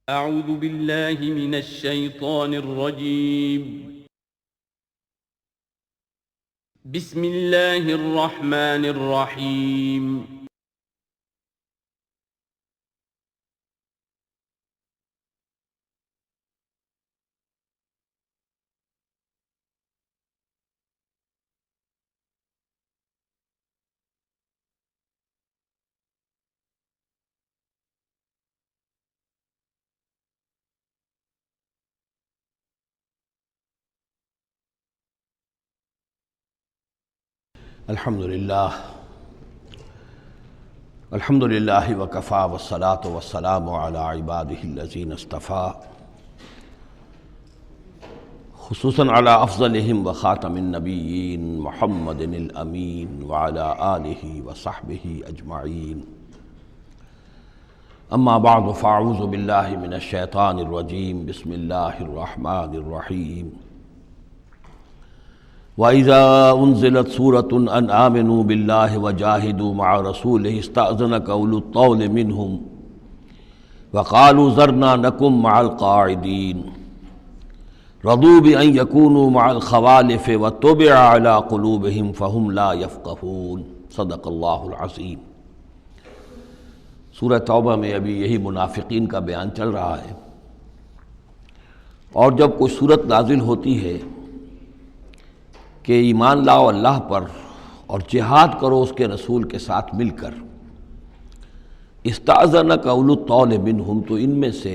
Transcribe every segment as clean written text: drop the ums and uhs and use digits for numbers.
اعوذ باللہ من الشیطان الرجیم بسم اللہ الرحمن الرحیم الحمدللہ وکفا والصلاة والسلام علی عبادہ الذین اصطفیٰ، خصوصاً علی افضلہم وخاتم النبیین محمد الامین وعلی آلہ وصحبہ اجمعین. اما بعد فاعوذ باللہ من الشیطان الرجیم. بسم اللہ الرحمن الرحیم. وَإِذَا أُنزِلَتْ سُورَةٌ أَنْ آمِنُوا بِاللَّهِ وَجَاهِدُوا مَعَ رَسُولِهِ اسْتَأْذَنَكَ أُولُو الطَّوْلِ مِنْهُمْ وَقَالُوا ذَرْنَا نَكُن مَعَ الْقَاعِدِينَ رَضُوا بِأَنْ يَكُونُوا مَعَ الْخَوَالِفِ وَطُبِعَ عَلَى قُلُوبِهِمْ فَهُمْ لَا يَفْقَهُونَ. صدق اللہ العظیم. سورہ توبہ میں ابھی یہی منافقین کا بیان چل رہا ہے، اور جب کوئی صورت نازل ہوتی ہے کہ ایمان لاؤ اللہ پر اور جہاد کرو اس کے رسول کے ساتھ مل کر، استأذنک اولو الطول منہم، تو ان میں سے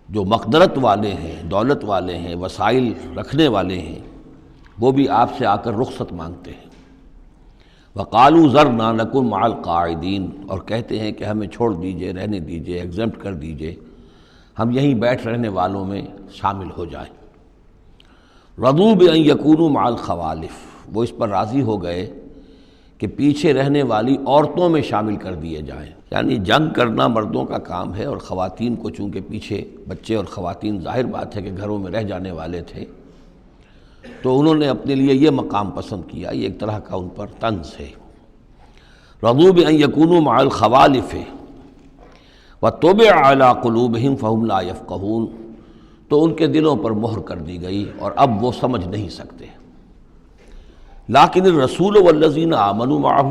جو مقدرت والے ہیں، دولت والے ہیں، وسائل رکھنے والے ہیں، وہ بھی آپ سے آ کر رخصت مانگتے ہیں. وقالوا ذرنا نکن مع القاعدین، اور کہتے ہیں کہ ہمیں چھوڑ دیجئے، رہنے دیجئے، ایگزمپٹ کر دیجئے، ہم یہیں بیٹھ رہنے والوں میں شامل ہو جائیں. رضوا بأن یکونوا مع الخوالف، وہ اس پر راضی ہو گئے کہ پیچھے رہنے والی عورتوں میں شامل کر دیے جائیں. یعنی جنگ کرنا مردوں کا کام ہے، اور خواتین کو چونکہ پیچھے بچے اور خواتین ظاہر بات ہے کہ گھروں میں رہ جانے والے تھے، تو انہوں نے اپنے لیے یہ مقام پسند کیا. یہ ایک طرح کا ان پر طنز ہے. رضوا بأن یکونوا مع الخوالف وطبع علی قلوبہم فہم لا یفقہون، تو ان کے دلوں پر مہر کر دی گئی اور اب وہ سمجھ نہیں سکتے. لیکن الرسول والذین آمنوا معہ،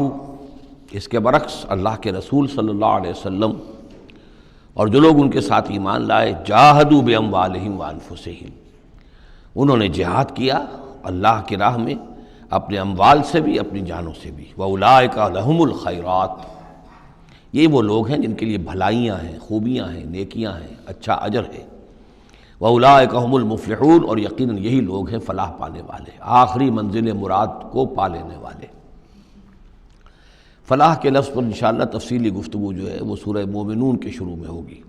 اس کے برعکس اللہ کے رسول صلی اللہ علیہ وسلم اور جو لوگ ان کے ساتھ ایمان لائے، جاہدوا باموالہم وانفسہم، انہوں نے جہاد کیا اللہ کی راہ میں، اپنے اموال سے بھی، اپنی جانوں سے بھی. وَأُولَٰئِکَ لَهُمُ الْخَيْرَاتُ، یہ وہ لوگ ہیں جن کے لیے بھلائیاں ہیں، خوبیاں ہیں، نیکیاں ہیں، اچھا اجر ہے. وَأُولَٰئِکَ هُمُ الْمُفْلِحُونَ، اور یقیناً یہی لوگ ہیں فلاح پانے والے، آخری منزل مراد کو پا لینے والے. فلاح کے لفظ پر انشاءاللہ تفصیلی گفتگو جو ہے وہ سورہ مومنون کے شروع میں ہوگی.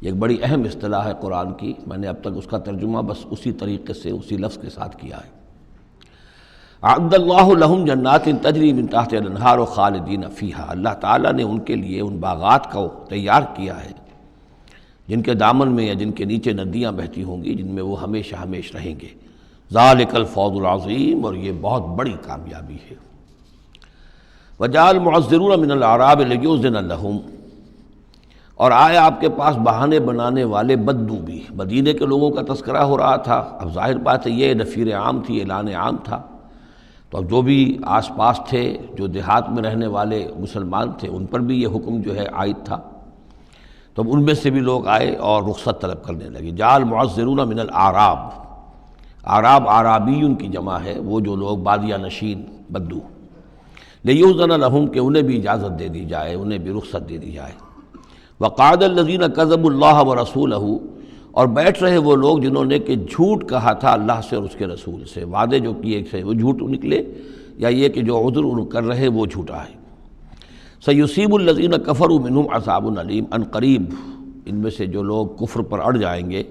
یہ ایک بڑی اہم اصطلاح ہے قرآن کی، میں نے اب تک اس کا ترجمہ بس اسی طریقے سے اسی لفظ کے ساتھ کیا ہے. اعد اللہ لہم جنات تجری من تحتہا الانہار خالدین فیہا، اللہ تعالیٰ نے ان کے لیے ان باغات کو تیار کیا ہے جن کے دامن میں یا جن کے نیچے ندیاں بہتی ہوں گی، جن میں وہ ہمیشہ ہمیش رہیں گے. ذالک الفوز العظیم، اور یہ بہت بڑی کامیابی ہے. وجاء المعذرون من الاعراب لیؤذن لہم، اور آئے آپ کے پاس بہانے بنانے والے بدو بھی. مدینے کے لوگوں کا تذکرہ ہو رہا تھا، اب ظاہر بات ہے یہ نفیر عام تھی، اعلان عام تھا، تو اب جو بھی آس پاس تھے، جو دیہات میں رہنے والے مسلمان تھے، ان پر بھی یہ حکم جو ہے عائد تھا. تو ان میں سے بھی لوگ آئے اور رخصت طلب کرنے لگے. جاء المعذرون من الاعراب، اعراب اعرابیون کی جمع ہے، وہ جو لوگ بادیہ نشین بدو. لیؤذن لہم، کہ انہیں بھی اجازت دے دی جائے، انہیں بھی رخصت دے دی جائے. وقعد الذین کذبوا اللہ ورسولہ، اور بیٹھ رہے وہ لوگ جنہوں نے کہ جھوٹ کہا تھا اللہ سے اور اس کے رسول سے، وعدے جو کیے تھے وہ جھوٹ نکلے، یا یہ کہ جو عذر کر رہے وہ جھوٹا ہے. سیصیب الذین کفروا منہم عذاب علیم، ان قریب ان میں سے جو لوگ کفر پر اڑ جائیں گے،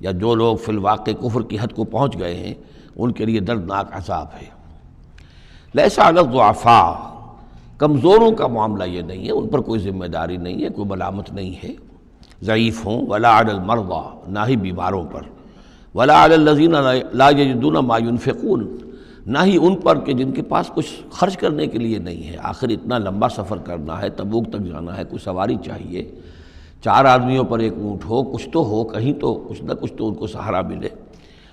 یا جو لوگ فی الواقع کفر کی حد کو پہنچ گئے ہیں، ان کے لیے دردناک عذاب ہے. لیس علی الضعفاء، کمزوروں کا معاملہ یہ نہیں ہے، ان پر کوئی ذمہ داری نہیں ہے، کوئی ملامت نہیں ہے ضعیف ہوں. ولا علی المرضى، نہ ہی بیماروں پر. ولا علی الذین لا یجدون ما ينفقون، نہ ہی ان پر کہ جن کے پاس کچھ خرچ کرنے کے لیے نہیں ہے. آخر اتنا لمبا سفر کرنا ہے، تبوک تک جانا ہے، کوئی سواری چاہیے، 4 آدمیوں پر ایک اونٹ ہو، کچھ تو ہو، کہیں تو کچھ نہ کچھ تو ان کو سہارا ملے،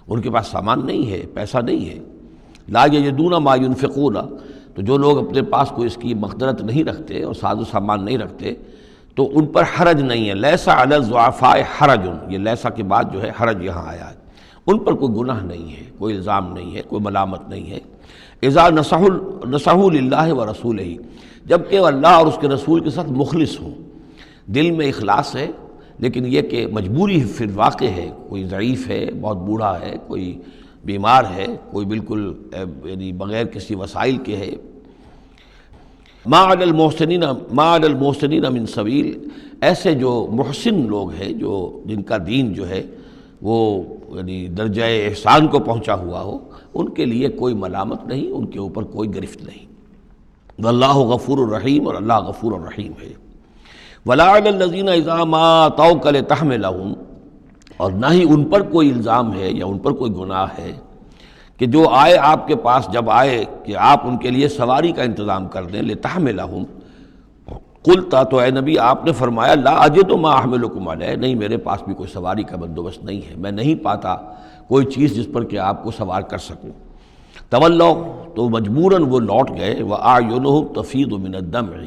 ان کے پاس سامان نہیں ہے، پیسہ نہیں ہے۔ لا یجدون ما ينفقون، تو جو لوگ اپنے پاس کوئی اس کی مقدرت نہیں رکھتے اور ساز و سامان نہیں رکھتے تو ان پر حرج نہیں ہے۔ لیس علی الضعفاء حرج، یہ لیسا کے بعد جو ہے حرج یہاں آیا ہے، ان پر کوئی گناہ نہیں ہے، کوئی الزام نہیں ہے، کوئی ملامت نہیں ہے۔ اذا نصحوا للہ ورسولہ، جب کہ وہ اللہ اور اس کے رسول کے ساتھ مخلص ہوں، دل میں اخلاص ہے، لیکن یہ کہ مجبوری فی الواقع ہے، کوئی ضعیف ہے، بہت بوڑھا ہے، کوئی بیمار ہے، کوئی بالکل یعنی بغیر کسی وسائل کے ہے۔ ما علی المحسنین من سبیل، ایسے جو محسن لوگ ہیں، جو جن کا دین جو ہے وہ یعنی درجہ احسان کو پہنچا ہوا ہو، ان کے لیے کوئی ملامت نہیں، ان کے اوپر کوئی گرفت نہیں۔ واللہ غفور الرحیم، اور اللہ غفور الرحیم ہے۔ ولا علی الذین اذا ما اتوک لتحملہم، اور نہ ہی ان پر کوئی الزام ہے یا ان پر کوئی گناہ ہے کہ جو آئے آپ کے پاس، جب آئے کہ آپ ان کے لیے سواری کا انتظام کر دیں، لتحملہم، قلتا، تو اے نبی آپ نے فرمایا، لا اجد ما احملکم علیہ، نہیں میرے پاس بھی کوئی سواری کا بندوبست نہیں ہے، میں نہیں پاتا کوئی چیز جس پر کہ آپ کو سوار کر سکوں۔ تولوا، تو مجبوراً وہ لوٹ گئے، واعینہم تفیض من الدمع،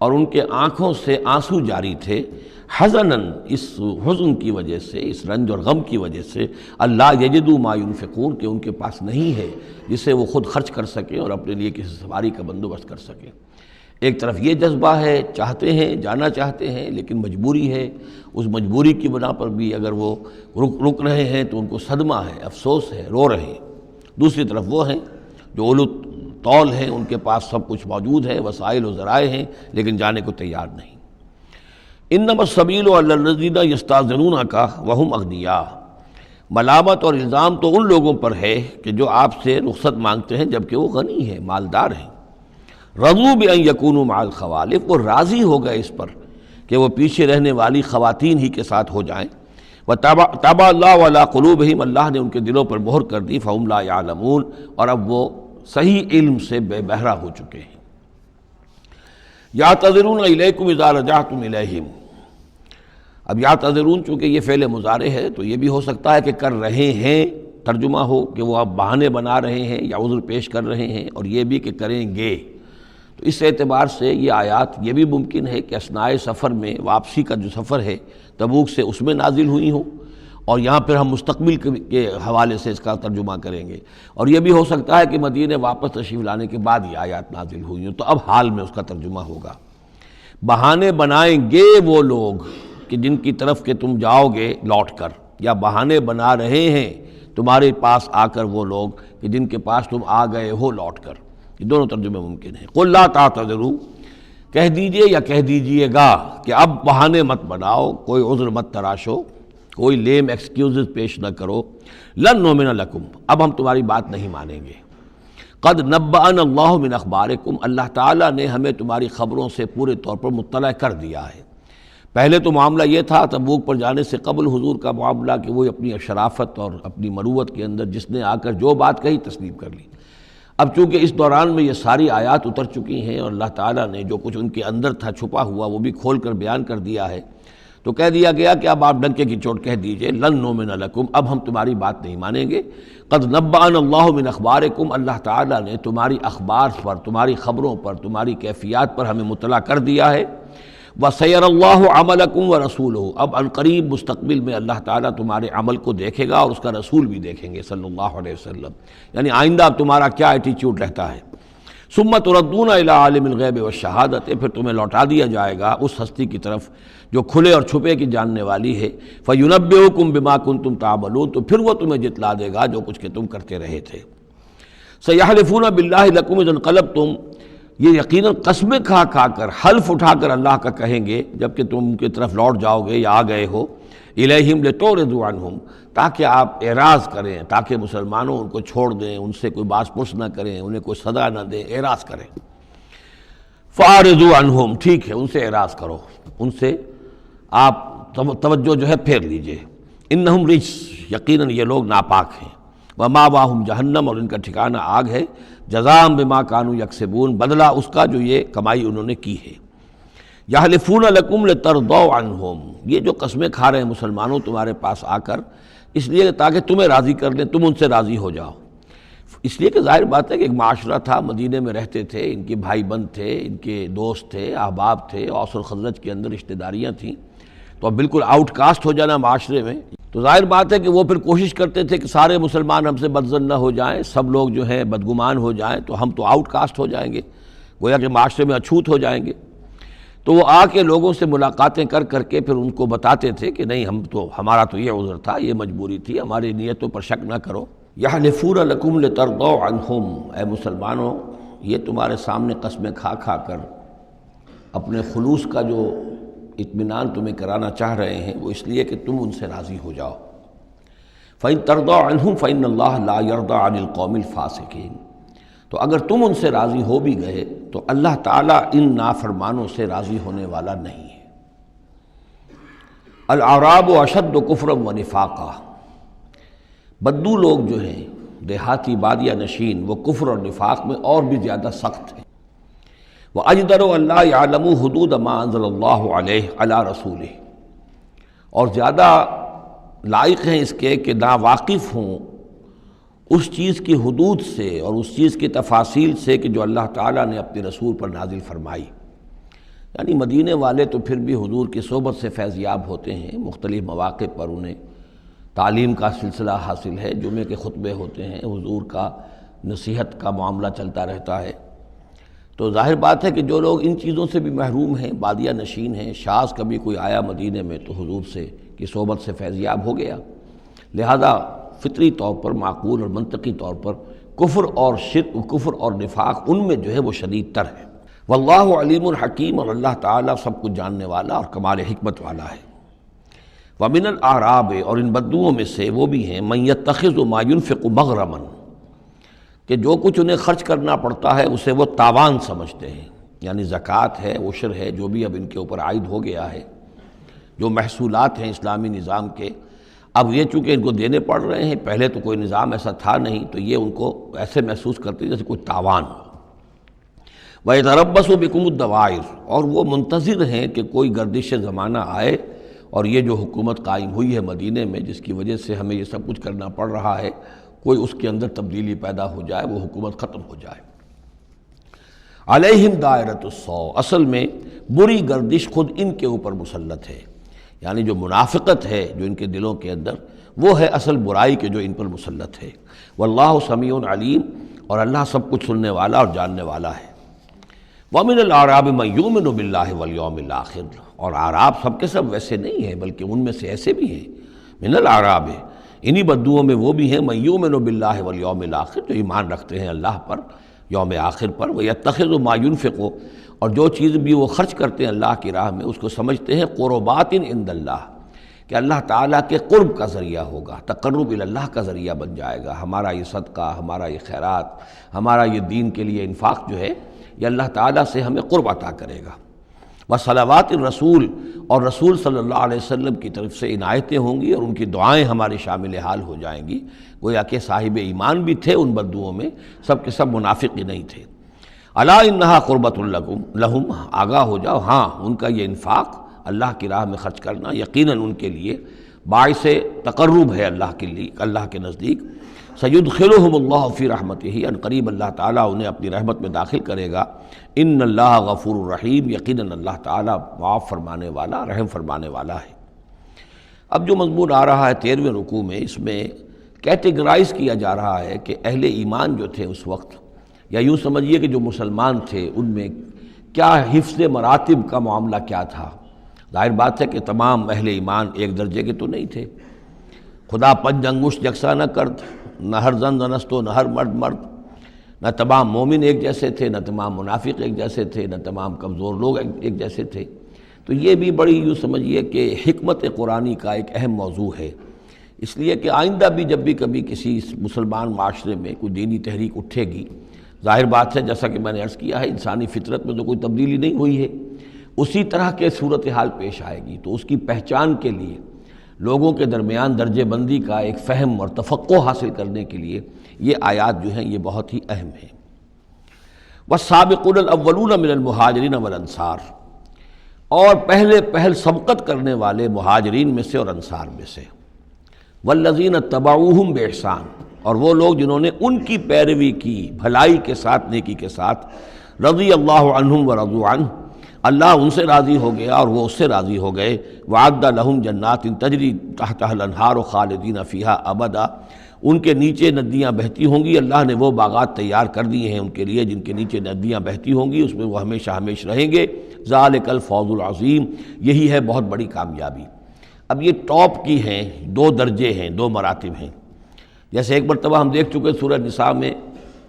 اور ان کے آنکھوں سے آنسو جاری تھے، حزناً، اس حزن کی وجہ سے، اس رنج اور غم کی وجہ سے، اللہ یجدوا ما ينفقون، کہ ان کے پاس نہیں ہے جسے وہ خود خرچ کر سکیں اور اپنے لیے کسی سواری کا بندوبست کر سکیں۔ ایک طرف یہ جذبہ ہے، چاہتے ہیں، جانا چاہتے ہیں، لیکن مجبوری ہے، اس مجبوری کی بنا پر بھی اگر وہ رک رہے ہیں تو ان کو صدمہ ہے، افسوس ہے، رو رہے ہیں۔ دوسری طرف وہ ہیں جو اولو طول ہیں، ان کے پاس سب کچھ موجود ہے، وسائل و ذرائع ہیں، لیکن جانے کو تیار نہیں۔ انما السبیل علی الذین یستاذنونک وہم اغنیاء، ملامت اور الزام تو ان لوگوں پر ہے کہ جو آپ سے رخصت مانگتے ہیں جبکہ وہ غنی ہیں، مالدار ہیں۔ رضوا بان یکونوا مع الخوالف، وہ راضی ہو گئے اس پر کہ وہ پیچھے رہنے والی خواتین ہی کے ساتھ ہو جائیں۔ وطبع اللہ علی قلوبہم، اللہ نے ان کے دلوں پر مہر کر دی، فہم لا یعلمون، اور اب وہ صحیح علم سے بے بہرہ ہو چکے ہیں۔ یعتذرون الیکم اذا رجعتم الیہم، اب یعتذرون چونکہ یہ فعل مضارع ہے تو یہ بھی ہو سکتا ہے کہ کر رہے ہیں، ترجمہ ہو کہ وہ اب بہانے بنا رہے ہیں یا عذر پیش کر رہے ہیں، اور یہ بھی کہ کریں گے۔ تو اس اعتبار سے یہ آیات یہ بھی ممکن ہے کہ اثناء سفر میں، واپسی کا جو سفر ہے تبوک سے، اس میں نازل ہوئی ہوں، اور یہاں پھر ہم مستقبل کے حوالے سے اس کا ترجمہ کریں گے، اور یہ بھی ہو سکتا ہے کہ مدینے واپس تشریف لانے کے بعد یہ آیات نازل ہوئی ہوں، تو اب حال میں اس کا ترجمہ ہوگا۔ بہانے بنائیں گے وہ لوگ کہ جن کی طرف کہ تم جاؤ گے لوٹ کر، یا بہانے بنا رہے ہیں تمہارے پاس آ کر وہ لوگ کہ جن کے پاس تم آ گئے ہو لوٹ کر، یہ دونوں ترجمے ممکن ہیں۔ قل لا تعتذروا، کہہ دیجئے یا کہہ دیجئے گا کہ اب بہانے مت بناؤ، کوئی عذر مت تراشو، کوئی لیم ایکسکیوزز پیش نہ کرو، لن نؤمن لکم، اب ہم تمہاری بات نہیں مانیں گے۔ قد نبأنا اللہ من اخبارکم، اللہ تعالیٰ نے ہمیں تمہاری خبروں سے پورے طور پر مطلع کر دیا ہے۔ پہلے تو معاملہ یہ تھا تبوک پر جانے سے قبل حضور کا معاملہ کہ وہ اپنی شرافت اور اپنی مروت کے اندر جس نے آ کر جو بات کہی تسلیم کر لی۔ اب چونکہ اس دوران میں یہ ساری آیات اتر چکی ہیں اور اللہ تعالیٰ نے جو کچھ ان کے اندر تھا چھپا ہوا وہ بھی کھول کر بیان کر دیا ہے، تو کہہ دیا گیا کہ اب آپ ڈنکے کی چوٹ کہہ دیجئے، لن نؤمن لکم، اب ہم تمہاری بات نہیں مانیں گے۔ قد نبأنا اللہ من اخبارکم، اللہ تعالیٰ نے تمہاری اخبار پر، تمہاری خبروں پر، تمہاری کیفیات پر ہمیں مطلع کر دیا ہے۔ وَسَيَرَ اللَّهُ عَمَلَكُمْ وَرَسُولُهُ، اب عنقریب مستقبل میں اللہ تعالیٰ تمہارے عمل کو دیکھے گا اور اس کا رسول بھی دیکھیں گے صلی اللہ علیہ وسلم، یعنی آئندہ اب تمہارا کیا ایٹیچیوڈ رہتا ہے۔ ثُمَّ تُرَدُّونَ إِلَىٰ عَالِمِ الْغَیْبِ وَالشَّہَادَةِ، پھر تمہیں لوٹا دیا جائے گا اس ہستی کی طرف جو کھلے اور چھپے کی جاننے والی ہے۔ فَيُنَبِّئُكُم بِمَا كُنتُمْ تَعْمَلُونَ، تو پھر وہ تمہیں جتلا دے گا جو کچھ کہ تم کرتے رہے تھے۔ سَيَحْلِفُونَ بِاللَّهِ لَكُمْ إِذَا انقلبتم، یہ یقیناً قسمیں کھا کھا کر، حلف اٹھا کر اللہ کا کہیں گے جب کہ تم ان کی طرف لوٹ جاؤ گے یا آ گئے ہو، الیہم لتعرضوا عنہم، تاکہ آپ اعراض کریں، تاکہ مسلمانوں ان کو چھوڑ دیں، ان سے کوئی باس پرس نہ کریں، انہیں کوئی صدا نہ دیں، اعراض کریں۔ فاعرضوا عنہم، ٹھیک ہے ان سے اعراض کرو، ان سے آپ توجہ جو ہے پھیر لیجئے۔ انہم رجس، یقیناً یہ لوگ ناپاک ہیں۔ ومأواہم جہنم، اور ان کا ٹھکانہ آگ ہے۔ جزاء بما کانوا یکسبون، بدلہ اس کا جو یہ کمائی انہوں نے کی ہے۔ یحلفون لکم لترضوا عنہم، یہ جو قسمیں کھا رہے ہیں مسلمانوں تمہارے پاس آ کر، اس لیے تاکہ تمہیں راضی کر لیں، تم ان سے راضی ہو جاؤ۔ اس لیے کہ ظاہر بات ہے کہ ایک معاشرہ تھا، مدینے میں رہتے تھے، ان کے بھائی بند تھے، ان کے دوست تھے، احباب تھے، اوس اور خزرج کے اندر رشتہ داریاں تھیں، تو اب بالکل آؤٹ کاسٹ ہو جانا معاشرے میں، تو ظاہر بات ہے کہ وہ پھر کوشش کرتے تھے کہ سارے مسلمان ہم سے بدظن نہ ہو جائیں، سب لوگ جو ہیں بدگمان ہو جائیں، تو ہم تو آؤٹ کاسٹ ہو جائیں گے، گویا کہ معاشرے میں اچھوت ہو جائیں گے۔ تو وہ آ کے لوگوں سے ملاقاتیں کر کر کے پھر ان کو بتاتے تھے کہ نہیں، ہمارا تو یہ عذر تھا، یہ مجبوری تھی، ہماری نیتوں پر شک نہ کرو۔ یحلفون لکم لترضوا عنہم، اے مسلمانوں یہ تمہارے سامنے قسمیں کھا کھا کر اپنے خلوص کا جو اطمینان تمہیں کرانا چاہ رہے ہیں، وہ اس لیے کہ تم ان سے راضی ہو جاؤ۔ فَإِن تَرْضَوْا عَنْهُمْ فَإِنَّ اللَّهَ لَا يَرْضَىٰ عَنِ الْقَوْمِ الْفَاسِقِينَ، تو اگر تم ان سے راضی ہو بھی گئے تو اللہ تعالیٰ ان نافرمانوں سے راضی ہونے والا نہیں ہے۔ الاعراب اشد کفرا ونفاقا، بدو لوگ جو ہیں دیہاتی بادیہ نشین، وہ کفر اور نفاق میں اور بھی زیادہ سخت ہیں۔ وَأَجْدَرُ أَن لَّا يَعْلَمُوا حُدُودَ مَا أَنزَلَ اللَّهُ عَلَيْهِ عَلَىٰ رَسُولِهِ، اور زیادہ لائق ہیں اس کے کہ ناواقف ہوں اس چیز کی حدود سے اور اس چیز کی تفاصیل سے کہ جو اللہ تعالیٰ نے اپنے رسول پر نازل فرمائی۔ یعنی مدینے والے تو پھر بھی حضور کی صحبت سے فیضیاب ہوتے ہیں، مختلف مواقع پر انہیں تعلیم کا سلسلہ حاصل ہے، جمعے کے خطبے ہوتے ہیں، حضور کا نصیحت کا معاملہ چلتا رہتا ہے، تو ظاہر بات ہے کہ جو لوگ ان چیزوں سے بھی محروم ہیں، بادیہ نشین ہیں، شاذ کبھی کوئی آیا مدینے میں تو حضور سے کی صحبت سے فیضیاب ہو گیا، لہذا فطری طور پر، معقول اور منطقی طور پر کفر اور شرک، کفر اور نفاق ان میں جو ہے وہ شدید تر ہے۔ واللہ علیم الحکیم، اور اللہ تعالیٰ سب کچھ جاننے والا اور کمال حکمت والا ہے۔ ومن الاعراب، اور ان بدوؤں میں سے وہ بھی ہیں، من یتخذ ما ينفق مغرما، کہ جو کچھ انہیں خرچ کرنا پڑتا ہے اسے وہ تاوان سمجھتے ہیں، یعنی زکوٰۃ ہے، عشر ہے، جو بھی اب ان کے اوپر عائد ہو گیا ہے، جو محصولات ہیں اسلامی نظام کے، اب یہ چونکہ ان کو دینے پڑ رہے ہیں، پہلے تو کوئی نظام ایسا تھا نہیں، تو یہ ان کو ایسے محسوس کرتے ہیں جیسے کوئی تاوان ہو۔ وَيَتَرَبَّصُ بِكُمُ الدَّوَائِرَ، اور وہ منتظر ہیں کہ کوئی گردش زمانہ آئے اور یہ جو حکومت قائم ہوئی ہے مدینے میں، جس کی وجہ سے ہمیں یہ سب کچھ کرنا پڑ رہا ہے، کوئی اس کے اندر تبدیلی پیدا ہو جائے، وہ حکومت ختم ہو جائے۔ علیہم دائرۃ السوء، اصل میں بری گردش خود ان کے اوپر مسلط ہے، یعنی جو منافقت ہے جو ان کے دلوں کے اندر، وہ ہے اصل برائی کے جو ان پر مسلط ہے۔ واللہ سمیع علیم، اور اللہ سب کچھ سننے والا اور جاننے والا ہے۔ وَمِنَ الْأَعْرَابِ مَن يُؤْمِنُ بِاللَّهِ وَالْيَوْمِ الْآخِرِ، اور اعراب سب کے سب ویسے نہیں ہیں، بلکہ ان میں سے ایسے بھی ہیں، من الاعراب، انہی بدوؤں میں وہ بھی ہیں، من یؤمن باللہ والیوم الآخر، جو ایمان رکھتے ہیں اللہ پر، یوم آخر پر، ویتخذ ما ینفق، اور جو چیز بھی وہ خرچ کرتے ہیں اللہ کی راہ میں اس کو سمجھتے ہیں قربات عند اللہ، کہ اللہ تعالیٰ کے قرب کا ذریعہ ہوگا، تقرب الی اللہ کا ذریعہ بن جائے گا، ہمارا یہ صدقہ، ہمارا یہ خیرات، ہمارا یہ دین کے لیے انفاق جو ہے، یہ اللہ تعالیٰ سے ہمیں قرب عطا کرے گا۔ وصلوات الرسول، اور رسول صلی اللہ علیہ وسلم کی طرف سے عنایتیں ہوں گی اور ان کی دعائیں ہمارے شامل حال ہو جائیں گی۔ گویا کہ صاحب ایمان بھی تھے ان بدوؤں میں، سب کے سب منافق ہی نہیں تھے۔ الا انہا قربۃ لہم، آگاہ ہو جاؤ، ہاں ان کا یہ انفاق، اللہ کی راہ میں خرچ کرنا، یقیناً ان کے لیے باعث تقرب ہے اللہ کے لیے، اللہ کے نزدیک۔ سیدخلہم اللہ فی رحمتہ، ان قریب اللہ تعالیٰ انہیں اپنی رحمت میں داخل کرے گا۔ ان اللہ غفور الرحیم، یقیناً اللہ تعالیٰ معاف فرمانے والا، رحم فرمانے والا ہے۔ اب جو مضمون آ رہا ہے 13ویں رکوع میں، اس میں کیٹیگرائز کیا جا رہا ہے کہ اہل ایمان جو تھے اس وقت، یا یوں سمجھیے کہ جو مسلمان تھے ان میں کیا حفظ مراتب کا معاملہ کیا تھا۔ ظاہر بات ہے کہ تمام اہل ایمان ایک درجے کے تو نہیں تھے، خدا پنج انگشت یکساں نہ کرد، نہ ہر زن زنستو، نہ ہر مرد مرد، نہ تمام مومن ایک جیسے تھے، نہ تمام منافق ایک جیسے تھے، نہ تمام کمزور لوگ ایک جیسے تھے۔ تو یہ بھی بڑی یوں سمجھیے کہ حکمت قرآنی کا ایک اہم موضوع ہے، اس لیے کہ آئندہ بھی جب بھی کبھی کسی مسلمان معاشرے میں کوئی دینی تحریک اٹھے گی، ظاہر بات ہے جیسا کہ میں نے عرض کیا ہے، انسانی فطرت میں تو کوئی تبدیلی نہیں ہوئی ہے، اسی طرح کے صورتحال پیش آئے گی، تو اس کی پہچان کے لیے لوگوں کے درمیان درجہ بندی کا ایک فہم اور تفقع حاصل کرنے کے لیے یہ آیات جو ہیں یہ بہت ہی اہم ہیں۔ والسابقون الاولون من المہاجرین والانصار، اور پہلے پہل سبقت کرنے والے مہاجرین میں سے اور انصار میں سے، والذین اتبعوہم بإحسان، اور وہ لوگ جنہوں نے ان کی پیروی کی بھلائی کے ساتھ، نیکی کے ساتھ، رضی اللہ عنہم ورضوا عنہ، اللہ ان سے راضی ہو گیا اور وہ اس سے راضی ہو گئے، وعد لہم جنات تجری تحتها الانہار خالدین فیہا ابدا، ان کے نیچے ندیاں بہتی ہوں گی، اللہ نے وہ باغات تیار کر دیے ہیں ان کے لیے جن کے نیچے ندیاں بہتی ہوں گی، اس میں وہ ہمیشہ ہمیشہ رہیں گے، ذالک الفوز العظیم، یہی ہے بہت بڑی کامیابی۔ اب یہ ٹاپ کی ہیں، دو درجے ہیں، دو مراتب ہیں۔ جیسے ایک مرتبہ ہم دیکھ چکے سورہ نساء میں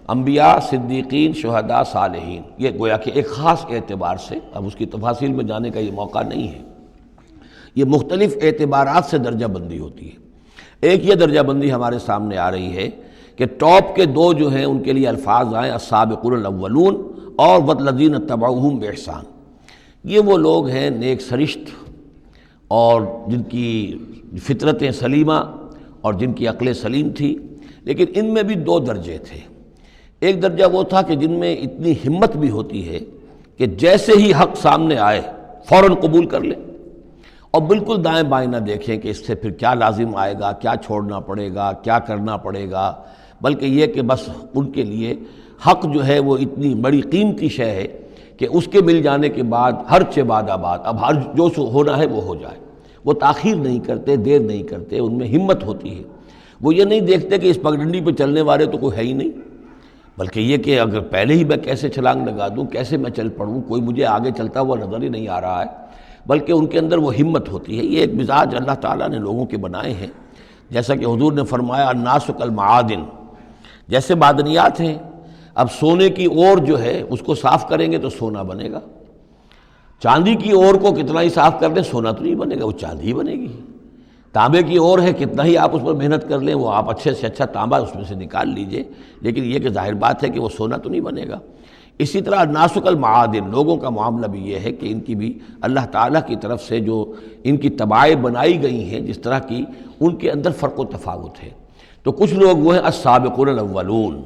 انبیاء، صدیقین، شہداء، صالحین، یہ گویا کہ ایک خاص اعتبار سے، اب اس کی تفاصیل میں جانے کا یہ موقع نہیں ہے، یہ مختلف اعتبارات سے درجہ بندی ہوتی ہے۔ ایک یہ درجہ بندی ہمارے سامنے آ رہی ہے کہ ٹاپ کے دو جو ہیں ان کے لیے الفاظ آئیں السابقون الاولون اور والذین اتبعوہم بإحسان، یہ وہ لوگ ہیں نیک سرشت اور جن کی فطرتیں سلیمہ اور جن کی عقل سلیم تھی، لیکن ان میں بھی دو درجے تھے۔ ایک درجہ وہ تھا کہ جن میں اتنی ہمت بھی ہوتی ہے کہ جیسے ہی حق سامنے آئے فوراً قبول کر لیں اور بالکل دائیں بائیں نہ دیکھیں کہ اس سے پھر کیا لازم آئے گا، کیا چھوڑنا پڑے گا، کیا کرنا پڑے گا، بلکہ یہ کہ بس ان کے لیے حق جو ہے وہ اتنی بڑی قیمتی شے ہے کہ اس کے مل جانے کے بعد ہر چہ بعد آباد، اب ہر جو ہونا ہے وہ ہو جائے، وہ تاخیر نہیں کرتے، دیر نہیں کرتے، ان میں ہمت ہوتی ہے۔ وہ یہ نہیں دیکھتے کہ اس پگڈنڈی پہ چلنے والے تو کوئی ہے ہی نہیں، بلکہ یہ کہ اگر پہلے ہی میں کیسے چھلانگ لگا دوں، کیسے میں چل پڑوں، کوئی مجھے آگے چلتا ہوا نظر ہی نہیں آ رہا ہے، بلکہ ان کے اندر وہ ہمت ہوتی ہے۔ یہ ایک مزاج اللہ تعالیٰ نے لوگوں کے بنائے ہیں، جیسا کہ حضور نے فرمایا الناس کالمعادن، جیسے معدنیات ہیں، اب سونے کی اور جو ہے اس کو صاف کریں گے تو سونا بنے گا، چاندی کی اور کو کتنا ہی صاف کر دیں سونا تو نہیں بنے گا، وہ چاندی ہی بنے گی۔ تانبے کی اور ہے، کتنا ہی آپ اس پر محنت کر لیں وہ آپ اچھے سے اچھا تانبا اس میں سے نکال لیجئے، لیکن یہ کہ ظاہر بات ہے کہ وہ سونا تو نہیں بنے گا۔ اسی طرح الناس کالمعادن، لوگوں کا معاملہ بھی یہ ہے کہ ان کی بھی اللہ تعالیٰ کی طرف سے جو ان کی طبائع بنائی گئی ہیں جس طرح کی، ان کے اندر فرق و تفاوت ہے۔ تو کچھ لوگ وہ ہیں السابقون الاولون،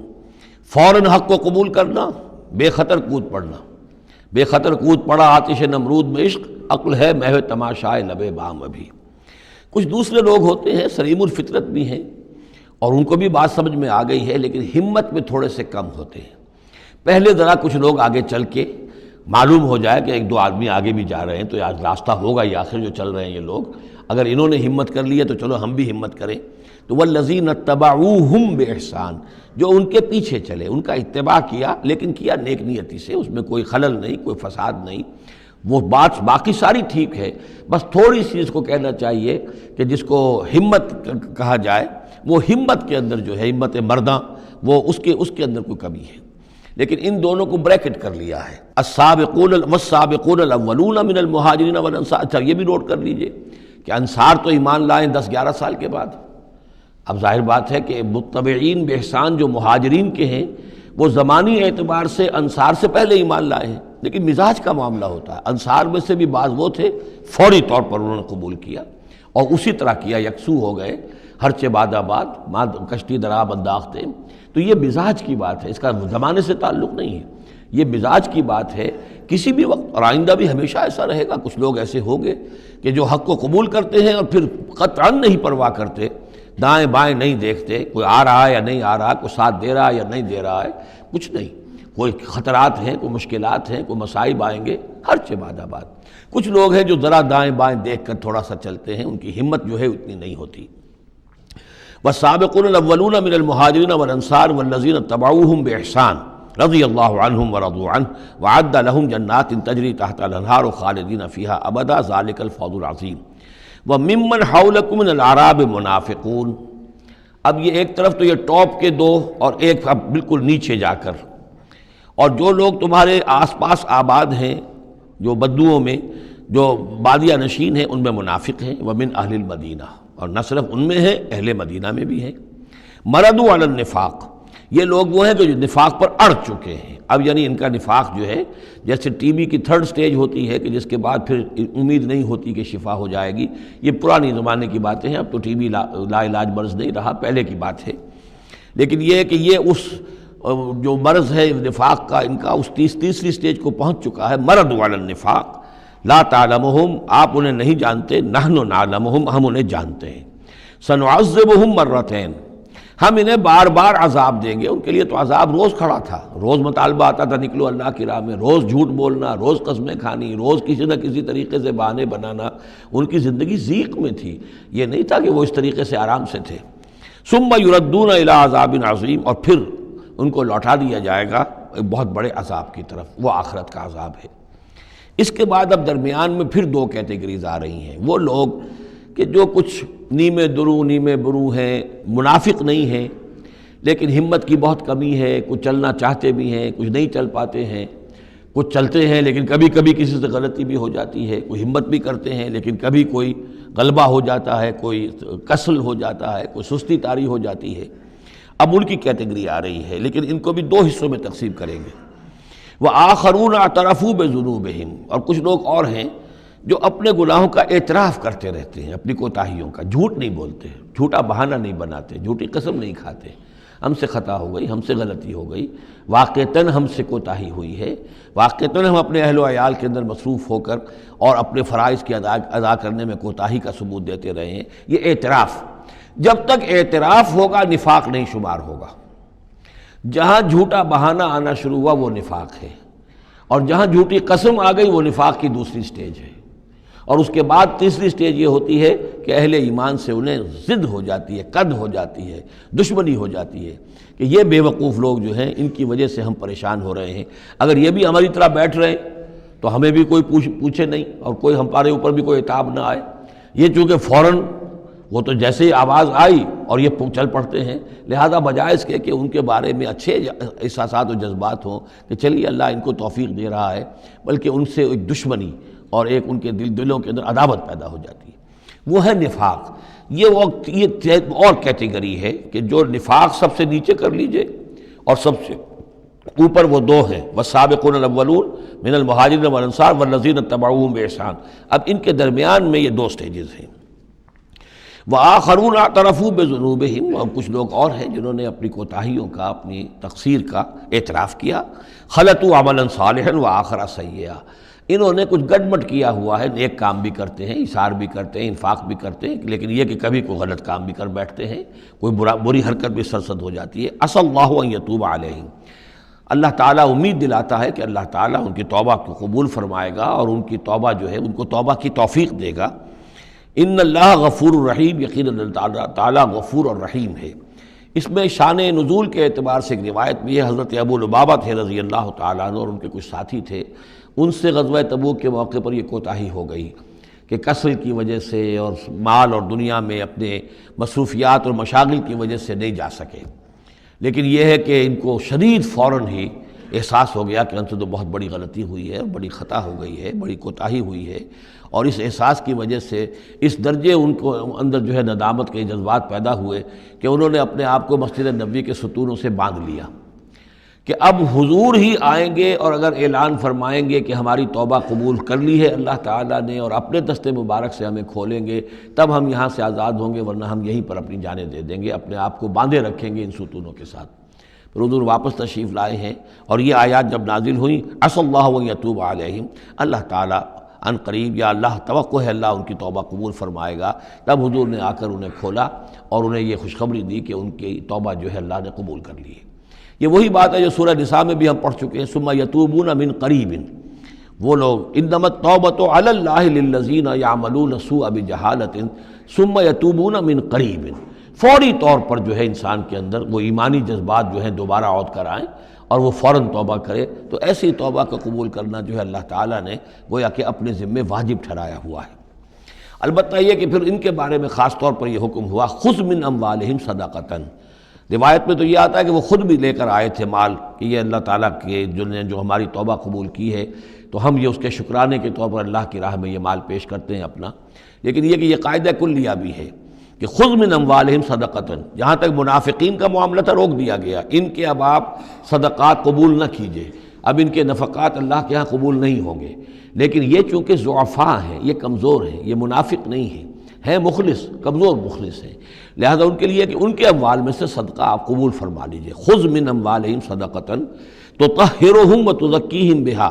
فوراً حق کو قبول کرنا، بے خطر کود پڑنا، بے خطر کود پڑا آتش نمرود میں عشق، عقل ہے محو تماشائے لب بام ابھی۔ کچھ دوسرے لوگ ہوتے ہیں سلیم الفطرت بھی ہیں اور ان کو بھی بات سمجھ میں آ گئی ہے، لیکن ہمت میں تھوڑے سے کم ہوتے ہیں۔ پہلے ذرا کچھ لوگ آگے چل کے معلوم ہو جائے کہ ایک دو آدمی آگے بھی جا رہے ہیں تو آج راستہ ہوگا، یہ آخر جو چل رہے ہیں یہ لوگ، اگر انہوں نے ہمت کر لی ہے تو چلو ہم بھی ہمت کریں۔ تو والذین اتبعوہم بإحسان، جو ان کے پیچھے چلے، ان کا اتباع کیا، لیکن کیا نیک نیتی سے، اس میں کوئی خلل نہیں، کوئی فساد نہیں، وہ بات باقی ساری ٹھیک ہے، بس تھوڑی سی اس کو کہنا چاہیے کہ جس کو ہمت کہا جائے، وہ ہمت کے اندر جو ہے ہمت مرداں، وہ اس کے اندر کوئی کمی ہے۔ لیکن ان دونوں کو بریکٹ کر لیا ہے، السابقون والسابقون الاولون من المہاجرین والانصار۔ اچھا یہ بھی نوٹ کر لیجئے کہ انصار تو ایمان لائیں 10-11 سال کے بعد۔ اب ظاہر بات ہے کہ متبعین بإحسان جو مہاجرین کے ہیں وہ زمانی اعتبار سے انصار سے پہلے ایمان لائے ہیں، لیکن مزاج کا معاملہ ہوتا ہے۔ انصار میں سے بھی بعض وہ تھے فوری طور پر انہوں نے قبول کیا اور اسی طرح کیا، یکسو ہو گئے، ہر چہ بعد آباد کشتی درآب انداختے۔ تو یہ مزاج کی بات ہے، اس کا زمانے سے تعلق نہیں ہے، یہ مزاج کی بات ہے۔ کسی بھی وقت اور آئندہ بھی ہمیشہ ایسا رہے گا، کچھ لوگ ایسے ہوں گے کہ جو حق کو قبول کرتے ہیں اور پھر قطعاً نہیں پرواہ کرتے، دائیں بائیں نہیں دیکھتے، کوئی آ رہا ہے یا نہیں آ رہا، کوئی ساتھ دے رہا ہے یا نہیں دے رہا ہے، کچھ نہیں، کوئی خطرات ہیں، کوئی مشکلات ہیں، کوئی مصائب آئیں گے، ہر چہ بعد آباد۔ کچھ لوگ ہیں جو ذرا دائیں بائیں دیکھ کر تھوڑا سا چلتے ہیں، ان کی ہمت جو ہے اتنی نہیں ہوتی۔ والسابقون الاولون من المہاجرین والانصار والذین اتبعوہم بإحسان رضی اللہ عنہم ورضوا عنہ وعد لہم جنات تجری تحت الانہار خالدین فیہا ابدا ذالک الفوز العظیم۔ وممن حولکم من الاعراب منافقون، اب یہ ایک طرف تو یہ ٹاپ کے دو اور ایک اب بالکل نیچے جا کر، اور جو لوگ تمہارے آس پاس آباد ہیں جو بدوؤں میں، جو بادیہ نشین ہیں، ان میں منافق ہیں۔ ومن اہل المدینہ، اور نہ صرف ان میں ہے، اہل مدینہ میں بھی ہیں۔ مردوا علی النفاق، یہ لوگ وہ ہیں جو نفاق پر اڑ چکے ہیں۔ اب یعنی ان کا نفاق جو ہے جیسے ٹی بی کی 3rd سٹیج ہوتی ہے کہ جس کے بعد پھر امید نہیں ہوتی کہ شفا ہو جائے گی، یہ پرانی زمانے کی باتیں ہیں، اب تو ٹی بی لا علاج مرض نہیں رہا، پہلے کی بات ہے۔ لیکن یہ ہے کہ یہ اس جو مرض ہے نفاق کا، ان کا اس تیسری سٹیج کو پہنچ چکا ہے، مرض علی النفاق، لا تعلمہم آپ انہیں نہیں جانتے، نحن نعلمہم ہم انہیں جانتے ہیں، سنعذبہم مرتین ہم انہیں بار بار عذاب دیں گے۔ ان کے لیے تو عذاب روز کھڑا تھا، روز مطالبہ آتا تھا نکلو اللہ کی راہ میں، روز جھوٹ بولنا، روز قسمیں کھانی، روز کسی نہ کسی طریقے سے بہانے بنانا، ان کی زندگی ضیق میں تھی، یہ نہیں تھا کہ وہ اس طریقے سے آرام سے تھے۔ ثم یردون الی عذاب عظیم اور پھر ان کو لوٹا دیا جائے گا ایک بہت بڑے عذاب کی طرف، وہ آخرت کا عذاب ہے۔ اس کے بعد اب درمیان میں پھر دو کیٹیگریز آ رہی ہیں، وہ لوگ کہ جو کچھ نیمے درو نیمے برو ہیں، منافق نہیں ہیں لیکن ہمت کی بہت کمی ہے، کچھ چلنا چاہتے بھی ہیں، کچھ نہیں چل پاتے ہیں، کچھ چلتے ہیں لیکن کبھی کبھی کسی سے غلطی بھی ہو جاتی ہے، کوئی ہمت بھی کرتے ہیں لیکن کبھی کوئی غلبہ ہو جاتا ہے، کوئی کسل ہو جاتا ہے، کوئی سستی طاری ہو جاتی ہے۔ اب ان کی کیٹیگری آ رہی ہے، لیکن ان کو بھی دو حصوں میں تقسیم کریں گے۔ وَآخَرُونَ اعْتَرَفُوا بِذُنُوبِهِمْ اور کچھ لوگ اور ہیں جو اپنے گناہوں کا اعتراف کرتے رہتے ہیں، اپنی کوتاہیوں کا، جھوٹ نہیں بولتے، جھوٹا بہانہ نہیں بناتے، جھوٹی قسم نہیں کھاتے، ہم سے خطا ہو گئی، ہم سے غلطی ہو گئی، واقعتاً ہم سے کوتاہی ہوئی ہے، واقعتاً ہم اپنے اہل و عیال کے اندر مصروف ہو کر اور اپنے فرائض کی ادا کرنے میں کوتاہی کا ثبوت دیتے رہے ہیں۔ یہ اعتراف، جب تک اعتراف ہوگا نفاق نہیں شمار ہوگا۔ جہاں جھوٹا بہانہ آنا شروع ہوا وہ نفاق ہے، اور جہاں جھوٹی قسم آ گئی وہ نفاق کی دوسری سٹیج ہے، اور اس کے بعد تیسری سٹیج یہ ہوتی ہے کہ اہل ایمان سے انہیں ضد ہو جاتی ہے، قد ہو جاتی ہے، دشمنی ہو جاتی ہے کہ یہ بے وقوف لوگ جو ہیں ان کی وجہ سے ہم پریشان ہو رہے ہیں، اگر یہ بھی ہماری طرح بیٹھ رہے ہیں تو ہمیں بھی کوئی پوچھے نہیں اور کوئی ہمارے اوپر بھی کوئی عتاب نہ آئے۔ یہ چونکہ فوراً وہ تو جیسے ہی آواز آئی اور یہ چل پڑتے ہیں، لہذا بجائے اس کے کہ ان کے بارے میں اچھے احساسات و جذبات ہوں کہ چلیے اللہ ان کو توفیق دے رہا ہے، بلکہ ان سے ایک دشمنی اور ایک ان کے دلوں کے اندر عداوت پیدا ہو جاتی ہے، وہ ہے نفاق۔ یہ اور کیٹیگری ہے کہ جو نفاق سب سے نیچے کر لیجئے اور سب سے اوپر وہ دو ہیں، والسابقون الاولون من المہاجرین والانصار والذین اتبعوہم بإحسان۔ اب ان کے درمیان میں یہ دو سٹیجز ہیں۔ وآخرون اعترفوا بذنوبہم اور کچھ لوگ اور ہیں جنہوں نے اپنی کوتاہیوں کا، اپنی تقصیر کا اعتراف کیا۔ خلطوا عملا صالحا وآخر سیئا، انہوں نے کچھ گڈمٹ کیا ہوا ہے، نیک کام بھی کرتے ہیں، اثار بھی کرتے ہیں، انفاق بھی کرتے ہیں، لیکن یہ کہ کبھی کوئی غلط کام بھی کر بیٹھتے ہیں، کوئی بری حرکت بھی سرزد ہو جاتی ہے۔ عسى اللہ ان یتوب علیہم، اللہ تعالیٰ امید دلاتا ہے کہ اللہ تعالیٰ ان کی توبہ کو قبول فرمائے گا اور ان کی توبہ جو ہے ان کو توبہ کی توفیق دے گا۔ ان اللہ غفور الرحیم، یقیناً اللہ تعالیٰ غفور اور رحیم ہے۔ اس میں شان نزول کے اعتبار سے ایک روایت بھی ہے، حضرت ابو لبابہ تھے رضی اللہ تعالیٰ عنہ اور ان کے کچھ ساتھی تھے، ان سے غزوہ تبوک کے موقع پر یہ کوتاہی ہو گئی کہ کسل کی وجہ سے اور مال اور دنیا میں اپنے مصروفیات اور مشاغل کی وجہ سے نہیں جا سکے، لیکن یہ ہے کہ ان کو شدید فوراً ہی احساس ہو گیا کہ ان سے تو بہت بڑی غلطی ہوئی ہے، بڑی خطا ہو گئی ہے، بڑی کوتاہی ہوئی ہے، اور اس احساس کی وجہ سے اس درجے ان کو اندر جو ہے ندامت کے جذبات پیدا ہوئے کہ انہوں نے اپنے آپ کو مسجد نبوی کے ستونوں سے باندھ لیا کہ اب حضور ہی آئیں گے اور اگر اعلان فرمائیں گے کہ ہماری توبہ قبول کر لی ہے اللہ تعالیٰ نے اور اپنے دست مبارک سے ہمیں کھولیں گے، تب ہم یہاں سے آزاد ہوں گے، ورنہ ہم یہیں پر اپنی جانیں دے دیں گے، اپنے آپ کو باندھے رکھیں گے ان ستونوں کے ساتھ۔ پھر حضور واپس تشریف لائے ہیں اور یہ آیات جب نازل ہوئیں، عسى اللہ ان یتوب علیہم، اللہ تعالیٰ ان قریب، یا اللہ توقع ہے اللہ ان کی توبہ قبول فرمائے گا، تب حضور نے آ کر انہیں کھولا اور انہیں یہ خوشخبری دی کہ ان کی توبہ جو ہے اللہ نے قبول کر لی ہے۔ یہ وہی بات ہے جو سورہ نساء میں بھی ہم پڑھ چکے ہیں، ثم یتوبون من قریب، وہ لوگ انما التوبۃ علی اللہ للذین یعملون السوء بجہالۃ ثم یتوبون من قریب، فوری طور پر جو ہے انسان کے اندر وہ ایمانی جذبات جو ہیں دوبارہ عود کر آئیں اور وہ فوراً توبہ کرے، تو ایسی توبہ کا قبول کرنا جو ہے اللہ تعالیٰ نے گویا کہ اپنے ذمے واجب ٹھہرایا ہوا ہے۔ البتہ یہ کہ پھر ان کے بارے میں خاص طور پر یہ حکم ہوا، خذ من اموالہم صدقۃ، روایت میں تو یہ آتا ہے کہ وہ خود بھی لے کر آئے تھے مال کہ یہ اللہ تعالیٰ کے جو ہماری توبہ قبول کی ہے تو ہم یہ اس کے شکرانے کے طور پر اللہ کی راہ میں یہ مال پیش کرتے ہیں اپنا، لیکن یہ کہ یہ قاعدہ کلیہ بھی ہے کہ خذ من اموالہم صدقۃ، جہاں تک منافقین کا معاملہ تھا روک دیا گیا، ان کے اب آپ صدقات قبول نہ کیجئے، اب ان کے نفقات اللہ کے ہاں قبول نہیں ہوں گے، لیکن یہ چونکہ ضعفاء ہیں، یہ کمزور ہیں، یہ منافق نہیں ہیں مخلص، کمزور مخلص ہیں، لہذا ان کے لیے کہ ان کے اموال میں سے صدقہ آپ قبول فرما لیجئے۔ خذ من اموالہم صدقۃ تطہرہم وتزکیہم بہا،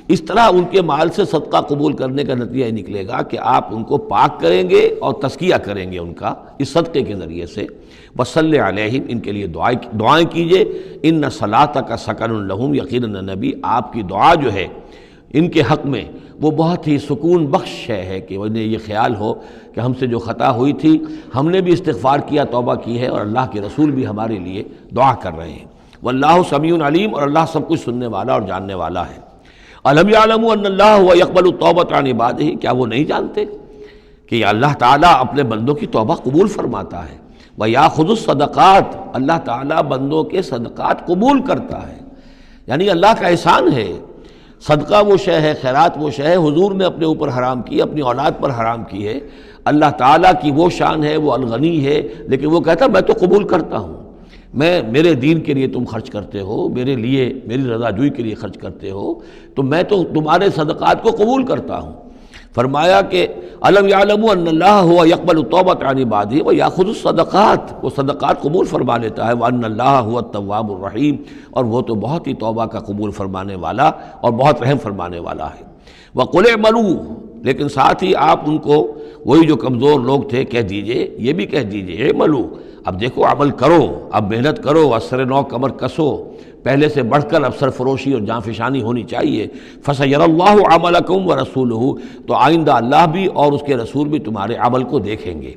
اس طرح ان کے مال سے صدقہ قبول کرنے کا نتیجہ یہ نکلے گا کہ آپ ان کو پاک کریں گے اور تزکیہ کریں گے ان کا اس صدقے کے ذریعے سے. وصلی علیہم، ان کے لیے دعائیں کیجیے. ان صلاتک سکن لہم، یقیناً نبی آپ کی دعا جو ہے ان کے حق میں وہ بہت ہی سکون بخش ہے کہ انہیں یہ خیال ہو کہ ہم سے جو خطا ہوئی تھی ہم نے بھی استغفار کیا، توبہ کی ہے، اور اللہ کے رسول بھی ہمارے لیے دعا کر رہے ہیں. واللہ سمیع علیم، اور اللہ سب کچھ سننے والا اور جاننے والا ہے. الم یعلموا ان اللہ هو یقبل التوبۃ عن عبادہ، کیا وہ نہیں جانتے کہ اللہ تعالیٰ اپنے بندوں کی توبہ قبول فرماتا ہے. ویأخذ الصدقات، اللہ تعالیٰ بندوں کے صدقات قبول کرتا ہے. یعنی اللہ کا احسان ہے. صدقہ وہ شے ہے، خیرات وہ شے ہے حضور نے اپنے اوپر حرام کی، اپنی اولاد پر حرام کی ہے. اللہ تعالیٰ کی وہ شان ہے، وہ الغنی ہے، لیکن وہ کہتا میں تو قبول کرتا ہوں. میرے دین کے لیے تم خرچ کرتے ہو، میرے لیے میری رضا جوئی کے لیے خرچ کرتے ہو، تو میں تو تمہارے صدقات کو قبول کرتا ہوں. فرمایا کہ الم یعلموا ان اللہ هو یقبل التوبۃ عن عبادہ ویأخذ الصدقات، وہ صدقات قبول فرما لیتا ہے. وان اللہ هو التواب الرحیم، اور وہ تو بہت ہی توبہ کا قبول فرمانے والا اور بہت رحم فرمانے والا ہے. وقل اعملوا، لیکن ساتھ ہی آپ ان کو وہی جو کمزور لوگ تھے کہہ دیجئے، یہ بھی کہہ دیجئے اعملوا، اب دیکھو عمل کرو، اب محنت کرو، اثر نو کمر کسو، پہلے سے بڑھ کر افسر فروشی اور جاں فشانی ہونی چاہیے. فَسَيَرَى اللَّهُ عَمَلَكُمْ وَرَسُولُهُ، تو آئندہ اللہ بھی اور اس کے رسول بھی تمہارے عمل کو دیکھیں گے،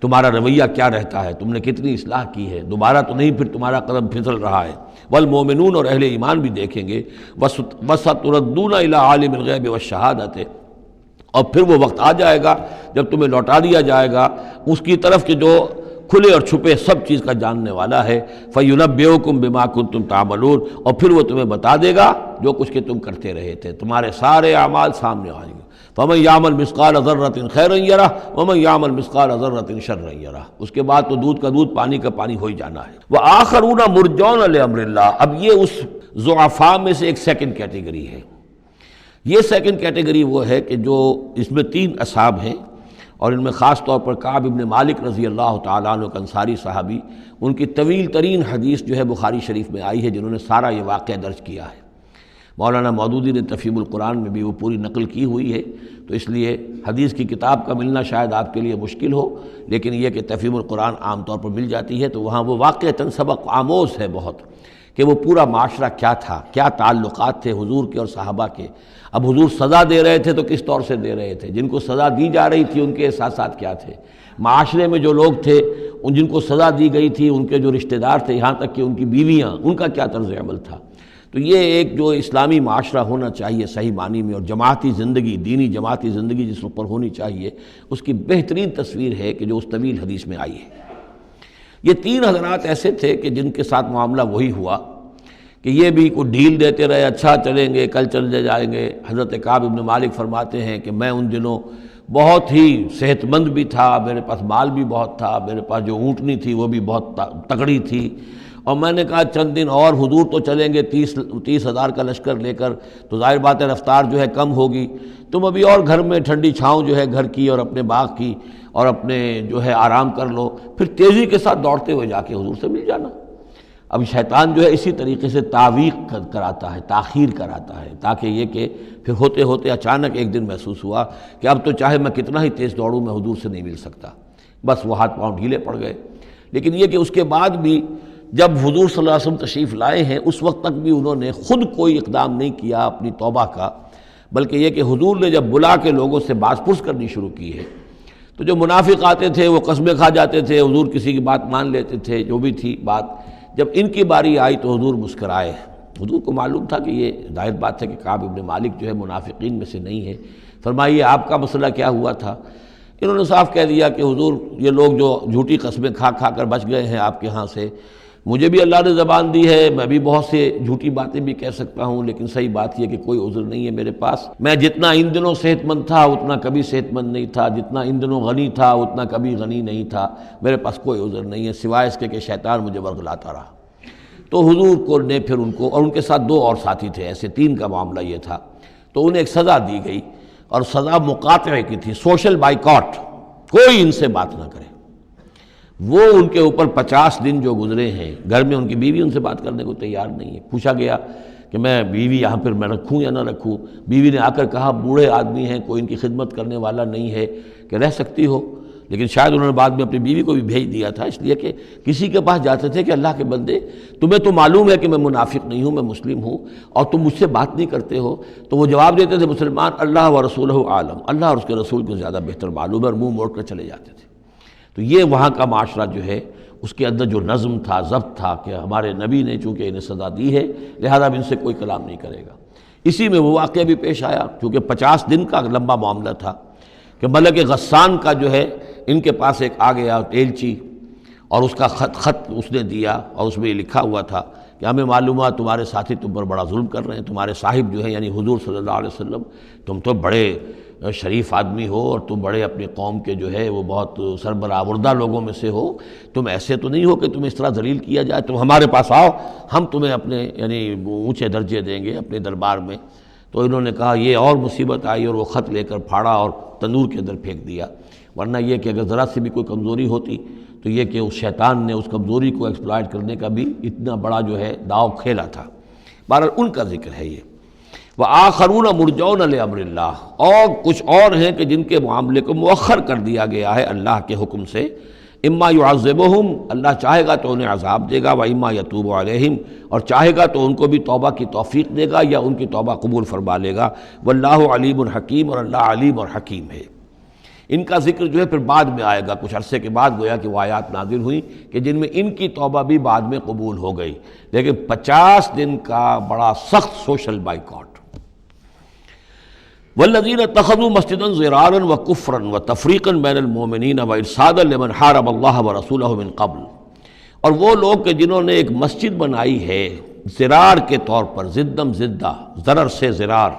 تمہارا رویہ کیا رہتا ہے، تم نے کتنی اصلاح کی ہے، دوبارہ تو نہیں پھر تمہارا قدم پھسل رہا ہے. والمومنون، اور اہل ایمان بھی دیکھیں گے. وَسَتُرَدُّونَ إِلَىٰ عَالِمِ الْغَيْبِ وَالشَّهَادَةِ، اور پھر وہ وقت آ جائے گا جب تمہیں لوٹا دیا جائے گا اس کی طرف کہ جو کھلے اور چھپے سب چیز کا جاننے والا ہے. فَيُنَبِّئُكُم بِمَا كُنتُمْ تَعْمَلُونَ، اور پھر وہ تمہیں بتا دے گا جو کچھ کہ تم کرتے رہے تھے، تمہارے سارے اعمال سامنے آئیں گے. فَمَن يَعْمَلْ مِثْقَالَ ذَرَّةٍ خَيْرًا يَرَهُ وَمَن يَعْمَلْ مِثْقَالَ ذَرَّةٍ شَرًّا يَرَهُ. اس کے بعد تو دودھ کا دودھ پانی کا پانی ہو ہی جانا ہے. وَآخَرُونَ مُرْجَوْنَ لِأَمْرِ اللَّهِ، اب یہ اس ضعفاء میں سے ایک سیکنڈ کیٹیگری ہے. یہ سیکنڈ کیٹیگری وہ ہے کہ جو اس میں 3 اصحاب ہیں، اور ان میں خاص طور پر کعب ابن مالک رضی اللہ تعالیٰ عنہ ایک انصاری صحابی، ان کی طویل ترین حدیث جو ہے بخاری شریف میں آئی ہے، جنہوں نے سارا یہ واقعہ درج کیا ہے. مولانا مودودی نے تفہیم القرآن میں بھی وہ پوری نقل کی ہوئی ہے، تو اس لیے حدیث کی کتاب کا ملنا شاید آپ کے لیے مشکل ہو، لیکن یہ کہ تفہیم القرآن عام طور پر مل جاتی ہے، تو وہاں وہ واقعتاً سبق آموز ہے بہت، کہ وہ پورا معاشرہ کیا تھا، کیا تعلقات تھے حضور کے اور صحابہ کے. اب حضور سزا دے رہے تھے تو کس طور سے دے رہے تھے، جن کو سزا دی جا رہی تھی ان کے احساسات کیا تھے، معاشرے میں جو لوگ تھے ان جن کو سزا دی گئی تھی ان کے جو رشتہ دار تھے، یہاں تک کہ ان کی بیویاں، ان کا کیا طرز عمل تھا. تو یہ ایک جو اسلامی معاشرہ ہونا چاہیے صحیح معنی میں، اور جماعتی زندگی، دینی جماعتی زندگی جس پر ہونی چاہیے، اس کی بہترین تصویر ہے کہ جو اس طویل حدیث میں آئی ہے. یہ 3 حضرات ایسے تھے کہ جن کے ساتھ معاملہ وہی ہوا کہ یہ بھی کوئی ڈھیل دیتے رہے، اچھا چلیں گے، کل چلے جائیں گے. حضرت کعب ابن مالک فرماتے ہیں کہ میں ان دنوں بہت ہی صحت مند بھی تھا، میرے پاس مال بھی بہت تھا، میرے پاس جو اونٹنی تھی وہ بھی بہت تگڑی تھی، اور میں نے کہا چند دن اور حضور تو چلیں گے 30,000 کا لشکر لے کر، تو ظاہر بات ہے رفتار جو ہے کم ہوگی، تم ابھی اور گھر میں ٹھنڈی چھاؤں جو ہے گھر کی اور اپنے باغ کی اور اپنے جو ہے آرام کر لو، پھر تیزی کے ساتھ دوڑتے ہوئے جا کے حضور سے مل جانا. اب شیطان جو ہے اسی طریقے سے تعویق کراتا ہے، تاخیر کراتا ہے، تاکہ یہ کہ پھر ہوتے ہوتے اچانک ایک دن محسوس ہوا کہ اب تو چاہے میں کتنا ہی تیز دوڑوں میں حضور سے نہیں مل سکتا، بس وہ ہاتھ پاؤں ڈھیلے پڑ گئے. لیکن یہ کہ اس کے بعد بھی جب حضور صلی اللہ علیہ وسلم تشریف لائے ہیں اس وقت تک بھی انہوں نے خود کوئی اقدام نہیں کیا اپنی توبہ کا، بلکہ یہ کہ حضور نے جب بلا کے لوگوں سے باز پرس کرنی شروع کی ہے تو جو منافق آتے تھے وہ قسمیں کھا جاتے تھے، حضور کسی کی بات مان لیتے تھے، جو بھی تھی بات. جب ان کی باری آئی تو حضور مسکرائے. حضور کو معلوم تھا کہ یہ ظاہر بات ہے کہ کعب ابن مالک جو ہے منافقین میں سے نہیں ہے. فرمائیے آپ کا مسئلہ کیا ہوا تھا؟ انہوں نے صاف کہہ دیا کہ حضور یہ لوگ جو جھوٹی قسمیں کھا کھا کر بچ گئے ہیں آپ کے ہاں سے، مجھے بھی اللہ نے زبان دی ہے، میں بھی بہت سے جھوٹی باتیں بھی کہہ سکتا ہوں، لیکن صحیح بات یہ کہ کوئی عذر نہیں ہے میرے پاس. میں جتنا ان دنوں صحت مند تھا اتنا کبھی صحت مند نہیں تھا، جتنا ان دنوں غنی تھا اتنا کبھی غنی نہیں تھا، میرے پاس کوئی عذر نہیں ہے سوائے اس کے کہ شیطان مجھے ورغلاتا رہا. تو حضور کو نے پھر ان کو، اور ان کے ساتھ 2 اور ساتھی تھے، ایسے 3 کا معاملہ یہ تھا، تو انہیں ایک سزا دی گئی، اور سزا مقاطعے کی تھی، سوشل بائیکاٹ، کوئی ان سے بات نہ کرے. وہ ان کے اوپر 50 دن جو گزرے ہیں، گھر میں ان کی بیوی ان سے بات کرنے کو تیار نہیں ہے. پوچھا گیا کہ میں بیوی یہاں پر میں رکھوں یا نہ رکھوں. بیوی نے آ کر کہا بوڑھے آدمی ہیں, کوئی ان کی خدمت کرنے والا نہیں ہے, کہ رہ سکتی ہو. لیکن شاید انہوں نے بعد میں اپنی بیوی کو بھی بھیج دیا تھا, اس لیے کہ کسی کے پاس جاتے تھے کہ اللہ کے بندے تمہیں تو معلوم ہے کہ میں منافق نہیں ہوں, میں مسلم ہوں, اور تم مجھ سے بات نہیں کرتے ہو. تو وہ جواب دیتے تھے مسلمان اللہ و رسولہ عالم, اللہ اور اس کے رسول کو زیادہ بہتر معلوم ہے, اور منہ موڑ کر چلے جاتے تھے. تو یہ وہاں کا معاشرہ جو ہے اس کے اندر جو نظم تھا, ضبط تھا, کہ ہمارے نبی نے چونکہ انہیں سزا دی ہے لہذا اب ان سے کوئی کلام نہیں کرے گا. اسی میں وہ واقعہ بھی پیش آیا, چونکہ 50 دن کا لمبا معاملہ تھا, کہ ملک غسان کا جو ہے ان کے پاس ایک آ گیا ایلچی, اور اس کا خط اس نے دیا, اور اس میں یہ لکھا ہوا تھا کہ ہمیں معلوم ہے تمہارے ساتھی تم پر بڑا ظلم کر رہے ہیں, تمہارے صاحب جو ہے یعنی حضور صلی اللہ علیہ وسلم, تم تو بڑے شریف آدمی ہو, اور تم بڑے اپنی قوم کے جو ہے وہ بہت سربراہ لوگوں میں سے ہو, تم ایسے تو نہیں ہو کہ تمہیں اس طرح ذلیل کیا جائے, تم ہمارے پاس آؤ, ہم تمہیں اپنے یعنی اونچے درجے دیں گے اپنے دربار میں. تو انہوں نے کہا یہ اور مصیبت آئی, اور وہ خط لے کر پھاڑا اور تنور کے اندر پھینک دیا. ورنہ یہ کہ اگر ذرا سی بھی کوئی کمزوری ہوتی تو یہ کہ اس شیطان نے اس کمزوری کو ایکسپلائٹ کرنے کا بھی اتنا بڑا جو ہے داؤ کھیلا تھا. بہرحال ان کا ذکر ہے یہ. وآخرون مرجون لامر اللہ, اور کچھ اور ہیں کہ جن کے معاملے کو مؤخر کر دیا گیا ہے اللہ کے حکم سے. اما یعذبہم, اللہ چاہے گا تو انہیں عذاب دے گا, و اما یتوب علیہم, اور چاہے گا تو ان کو بھی توبہ کی توفیق دے گا یا ان کی توبہ قبول فرما لے گا. واللہ علیم حکیم, اور اللہ علیم اور حکیم ہے. ان کا ذکر جو ہے پھر بعد میں آئے گا, کچھ عرصے کے بعد گویا کہ وہ آیات نازل ہوئیں کہ جن میں ان کی توبہ بھی بعد میں قبول ہو گئی. لیکن 50 دن کا بڑا سخت سوشل بائیکاٹ. والذین اتخذوا مسجدا ضرارا وکفرا وتفریقا بین المؤمنین وارصادا لمن حارب اللہ ورسولہ من قبل, اور وہ لوگ کہ جنہوں نے ایک مسجد بنائی ہے ضرار کے طور پر, زدم زدہ, ضرر سے ضرار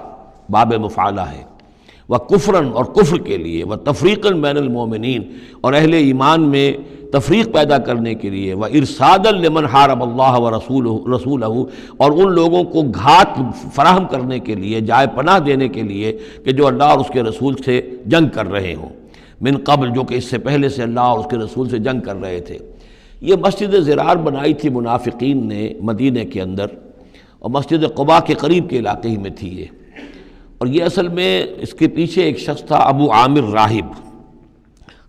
باب مفعلہ ہے, وکفرا, اور کفر کے لیے, وتفریقا بین المؤمنین, اور اہل ایمان میں تفریق پیدا کرنے کے لیے, وارصادا لمن حارب اللہ ورسولہ, اور ان لوگوں کو گھات فراہم کرنے کے لیے, جائے پناہ دینے کے لیے کہ جو اللہ اور اس کے رسول سے جنگ کر رہے ہوں, من قبل, جو کہ اس سے پہلے سے اللہ اور اس کے رسول سے جنگ کر رہے تھے. یہ مسجد ضرار بنائی تھی منافقین نے مدینہ کے اندر, اور مسجد قباء کے قریب کے علاقے ہی میں تھی یہ. اور یہ اصل میں اس کے پیچھے ایک شخص تھا ابو عامر راہب,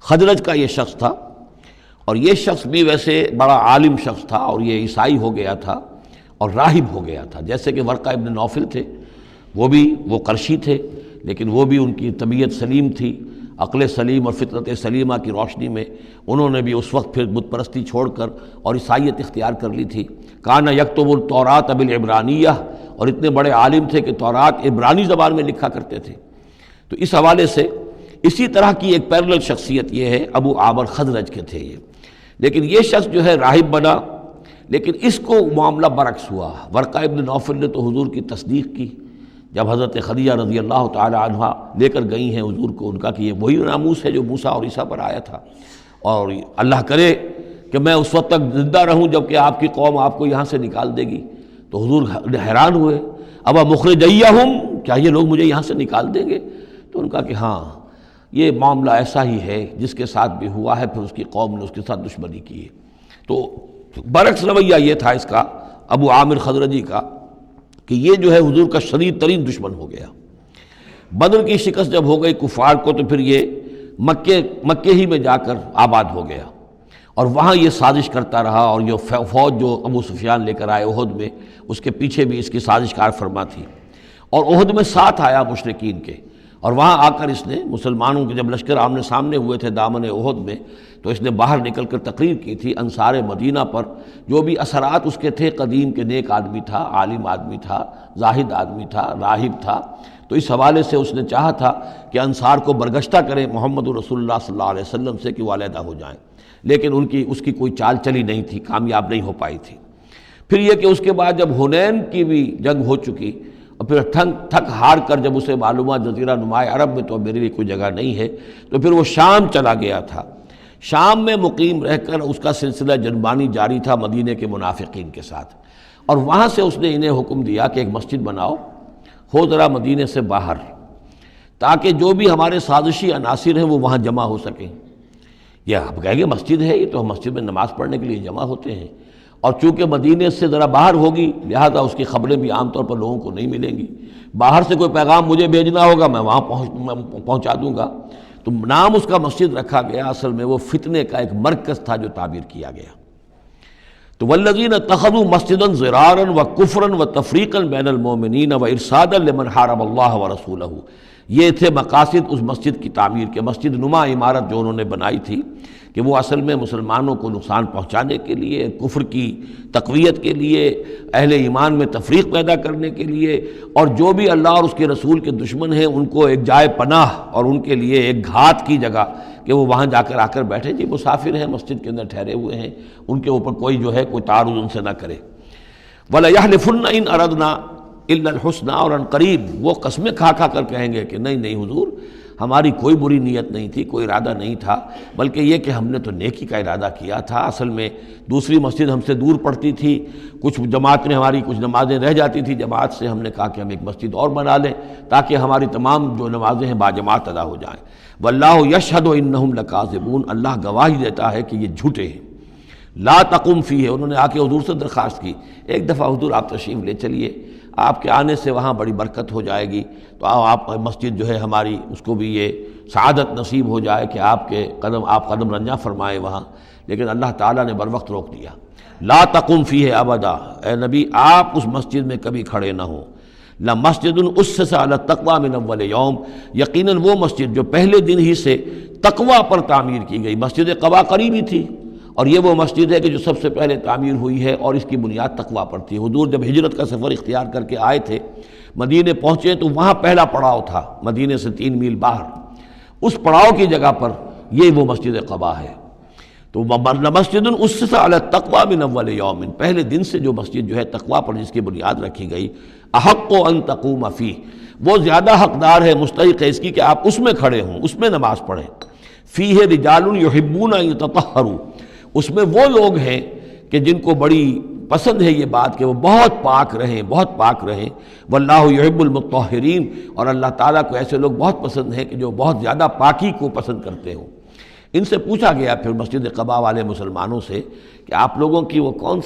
خزرج کا یہ شخص تھا, اور یہ شخص بھی ویسے بڑا عالم شخص تھا, اور یہ عیسائی ہو گیا تھا اور راہب ہو گیا تھا. جیسے کہ ورقہ ابن نوفل تھے, وہ قرشی تھے, لیکن وہ بھی ان کی طبیعت سلیم تھی, عقل سلیم اور فطرت سلیمہ کی روشنی میں انہوں نے بھی اس وقت پھر بت پرستی چھوڑ کر اور عیسائیت اختیار کر لی تھی. کان یکتب التوراۃ بالعبرانیہ, اور اتنے بڑے عالم تھے کہ تورات عبرانی زبان میں لکھا کرتے تھے. تو اس حوالے سے اسی طرح کی ایک پیرلل شخصیت یہ ہے, ابو عامر خزرج کے تھے یہ. لیکن یہ شخص جو ہے راہب بنا, لیکن اس کو معاملہ برعکس ہوا. ورقہ ابن نوفل نے تو حضور کی تصدیق کی جب حضرت خدیجہ رضی اللہ تعالی عنہا لے کر گئی ہیں حضور کو, ان کا کہ یہ وہی ناموس ہے جو موسیٰ اور عیسیٰ پر آیا تھا, اور اللہ کرے کہ میں اس وقت تک زندہ رہوں جب کہ آپ کی قوم آپ کو یہاں سے نکال دے گی. تو حضور حیران ہوئے, ابا مخرجیہم, کیا یہ لوگ مجھے یہاں سے نکال دیں گے؟ تو ان کا کہ ہاں یہ معاملہ ایسا ہی ہے جس کے ساتھ بھی ہوا ہے, پھر اس کی قوم نے اس کے ساتھ دشمنی کی ہے. تو برعکس رویہ یہ تھا اس کا ابو عامر خزرجی کا کہ یہ جو ہے حضور کا شدید ترین دشمن ہو گیا. بدر کی شکست جب ہو گئی کفار کو, تو پھر یہ مکے ہی میں جا کر آباد ہو گیا, اور وہاں یہ سازش کرتا رہا. اور یہ فوج جو ابو سفیان لے کر آئے احد میں, اس کے پیچھے بھی اس کی سازش کار فرما تھی, اور احد میں ساتھ آیا مشرکین کے. اور وہاں آ کر اس نے مسلمانوں کے جب لشکر آمنے سامنے ہوئے تھے دامن احد میں, تو اس نے باہر نکل کر تقریر کی تھی انصار مدینہ پر جو بھی اثرات اس کے تھے قدیم کے نیک آدمی تھا, عالم آدمی تھا, زاہد آدمی تھا, راہب تھا. تو اس حوالے سے اس نے چاہا تھا کہ انصار کو برگشتہ کریں محمد رسول اللہ صلی اللہ علیہ وسلم سے کہ وہ علیحدہ ہو جائیں, لیکن اس کی کوئی چال چلی نہیں تھی, کامیاب نہیں ہو پائی تھی. پھر یہ کہ اس کے بعد جب حنین کی بھی جنگ ہو چکی, اور پھر تھک ہار کر جب اسے معلومات جزیرہ نمائے عرب میں تو میرے لیے کوئی جگہ نہیں ہے, تو پھر وہ شام چلا گیا تھا. شام میں مقیم رہ کر اس کا سلسلہ جنبانی جاری تھا مدینے کے منافقین کے ساتھ, اور وہاں سے اس نے انہیں حکم دیا کہ ایک مسجد بناؤ, ہو ذرا مدینے سے باہر, تاکہ جو بھی ہمارے سازشی عناصر ہیں وہ وہاں جمع ہو سکیں. یہ آپ کہیں گے مسجد ہے, یہ تو ہم مسجد میں نماز پڑھنے کے لیے جمع ہوتے ہیں, اور چونکہ مدینے سے ذرا باہر ہوگی لہذا اس کی خبریں بھی عام طور پر لوگوں کو نہیں ملیں گی، باہر سے کوئی پیغام مجھے بھیجنا ہوگا میں وہاں پہنچا دوں گا۔ تو نام اس کا مسجد رکھا گیا، اصل میں وہ فتنے کا ایک مرکز تھا جو تعبیر کیا گیا۔ تو والذین اتخذوا مسجدا ضرارا وکفرا وتفریقا بین المؤمنین وارصادا لمن حارب اللہ ورسولہ، یہ تھے مقاصد اس مسجد کی تعمیر کے، مسجد نما عمارت جو انہوں نے بنائی تھی کہ وہ اصل میں مسلمانوں کو نقصان پہنچانے کے لیے، کفر کی تقویت کے لیے، اہل ایمان میں تفریق پیدا کرنے کے لیے، اور جو بھی اللہ اور اس کے رسول کے دشمن ہیں ان کو ایک جائے پناہ اور ان کے لیے ایک گھات کی جگہ کہ وہ وہاں جا کر آ کر بیٹھے، جی مسافر ہیں مسجد کے اندر ٹھہرے ہوئے ہیں، ان کے اوپر کوئی جو ہے کوئی تعارض ان سے نہ کرے۔ وَلَيَحْلِفُنَّ إِنْ أَرَدْنَا إِلَّا الْحُسْنَى، اور عن قریب وہ قسمیں کھا کھا کر کہیں گے کہ نہیں حضور ہماری کوئی بری نیت نہیں تھی، کوئی ارادہ نہیں تھا، بلکہ یہ کہ ہم نے تو نیکی کا ارادہ کیا تھا۔ اصل میں دوسری مسجد ہم سے دور پڑتی تھی، کچھ جماعت میں ہماری کچھ نمازیں رہ جاتی تھی جماعت سے، ہم نے کہا کہ ہم ایک مسجد اور بنا لیں تاکہ ہماری تمام جو نمازیں ہیں باجماعت ادا ہو جائیں۔ واللہ یشہد انہم لکاذبون، اللہ گواہی دیتا ہے کہ یہ جھوٹے ہیں۔ لا تقم فیہ، انہوں نے آ کے حضور سے درخواست کی، ایک دفعہ حضور آپ تشریف لے چلیے، آپ کے آنے سے وہاں بڑی برکت ہو جائے گی، تو آپ مسجد جو ہے ہماری اس کو بھی یہ سعادت نصیب ہو جائے کہ آپ قدم رنجاں فرمائیں وہاں، لیکن اللہ تعالیٰ نے بر وقت روک دیا۔ لا تقم فیہ ابدا، اے نبی آپ اس مسجد میں کبھی کھڑے نہ ہوں۔ لمسجد اسس علی التقوی من اول یوم، یقیناً وہ مسجد جو پہلے دن ہی سے تقوی پر تعمیر کی گئی، مسجد قباء قریب ہی تھی، اور یہ وہ مسجد ہے کہ جو سب سے پہلے تعمیر ہوئی ہے اور اس کی بنیاد تقوی پر تھی۔ حضور جب ہجرت کا سفر اختیار کر کے آئے تھے، مدینے پہنچے تو وہاں پہلا پڑاؤ تھا، مدینے سے 3 میل باہر، اس پڑاؤ کی جگہ پر یہ وہ مسجد قباء ہے۔ تو مسجد اسس علی التقوی من اول یوم، پہلے دن سے جو مسجد جو ہے تقوی پر جس کی بنیاد رکھی گئی، احق ان تقوم فیہ، وہ زیادہ حقدار ہے، مستحق ہے اس کی کہ آپ اس میں کھڑے ہوں، اس میں نماز پڑھیں۔ فیہ رجال یحبون ان یتطہروا، اس میں وہ لوگ ہیں کہ جن کو بڑی پسند ہے یہ بات کہ وہ بہت پاک رہیں، بہت پاک رہیں۔ واللہ یحب المطہرین، اور اللہ تعالیٰ کو ایسے لوگ بہت پسند ہیں کہ جو بہت زیادہ پاکی کو پسند کرتے ہوں۔ ان سے پوچھا گیا پھر مسجد قباء والے مسلمانوں سے کہ آپ لوگوں کی وہ کون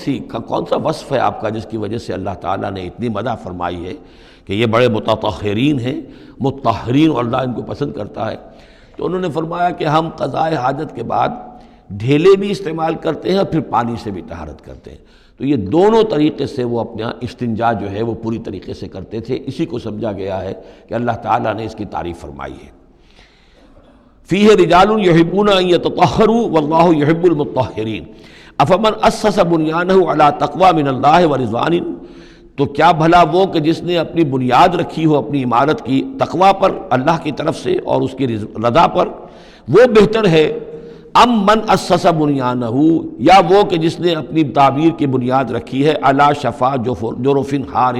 سا وصف ہے آپ کا جس کی وجہ سے اللہ تعالیٰ نے اتنی مدح فرمائی ہے کہ یہ بڑے متطہرین ہیں، مطہرین، اور اللہ ان کو پسند کرتا ہے؟ تو انہوں نے فرمایا کہ ہم قضاء حاجت کے بعد ڈھیلے بھی استعمال کرتے ہیں اور پھر پانی سے بھی طہارت کرتے ہیں۔ تو یہ دونوں طریقے سے وہ اپنا استنجا جو ہے وہ پوری طریقے سے کرتے تھے، اسی کو سمجھا گیا ہے کہ اللہ تعالیٰ نے اس کی تعریف فرمائی ہے۔ فیہ رجال یحبون ان یتطہروا واللہ یحب المطہرین، افمن اسس بنیانہ علی تقوی من اللہ ورضوان، تو کیا بھلا وہ کہ جس نے اپنی بنیاد رکھی ہو اپنی عمارت کی تقوی پر اللہ کی طرف سے اور اس کی رضا پر، وہ بہتر ہے، ام من اسس بنیانہ، یا وہ کہ جس نے اپنی تعبیر کی بنیاد رکھی ہے علی شفا جرف ہار،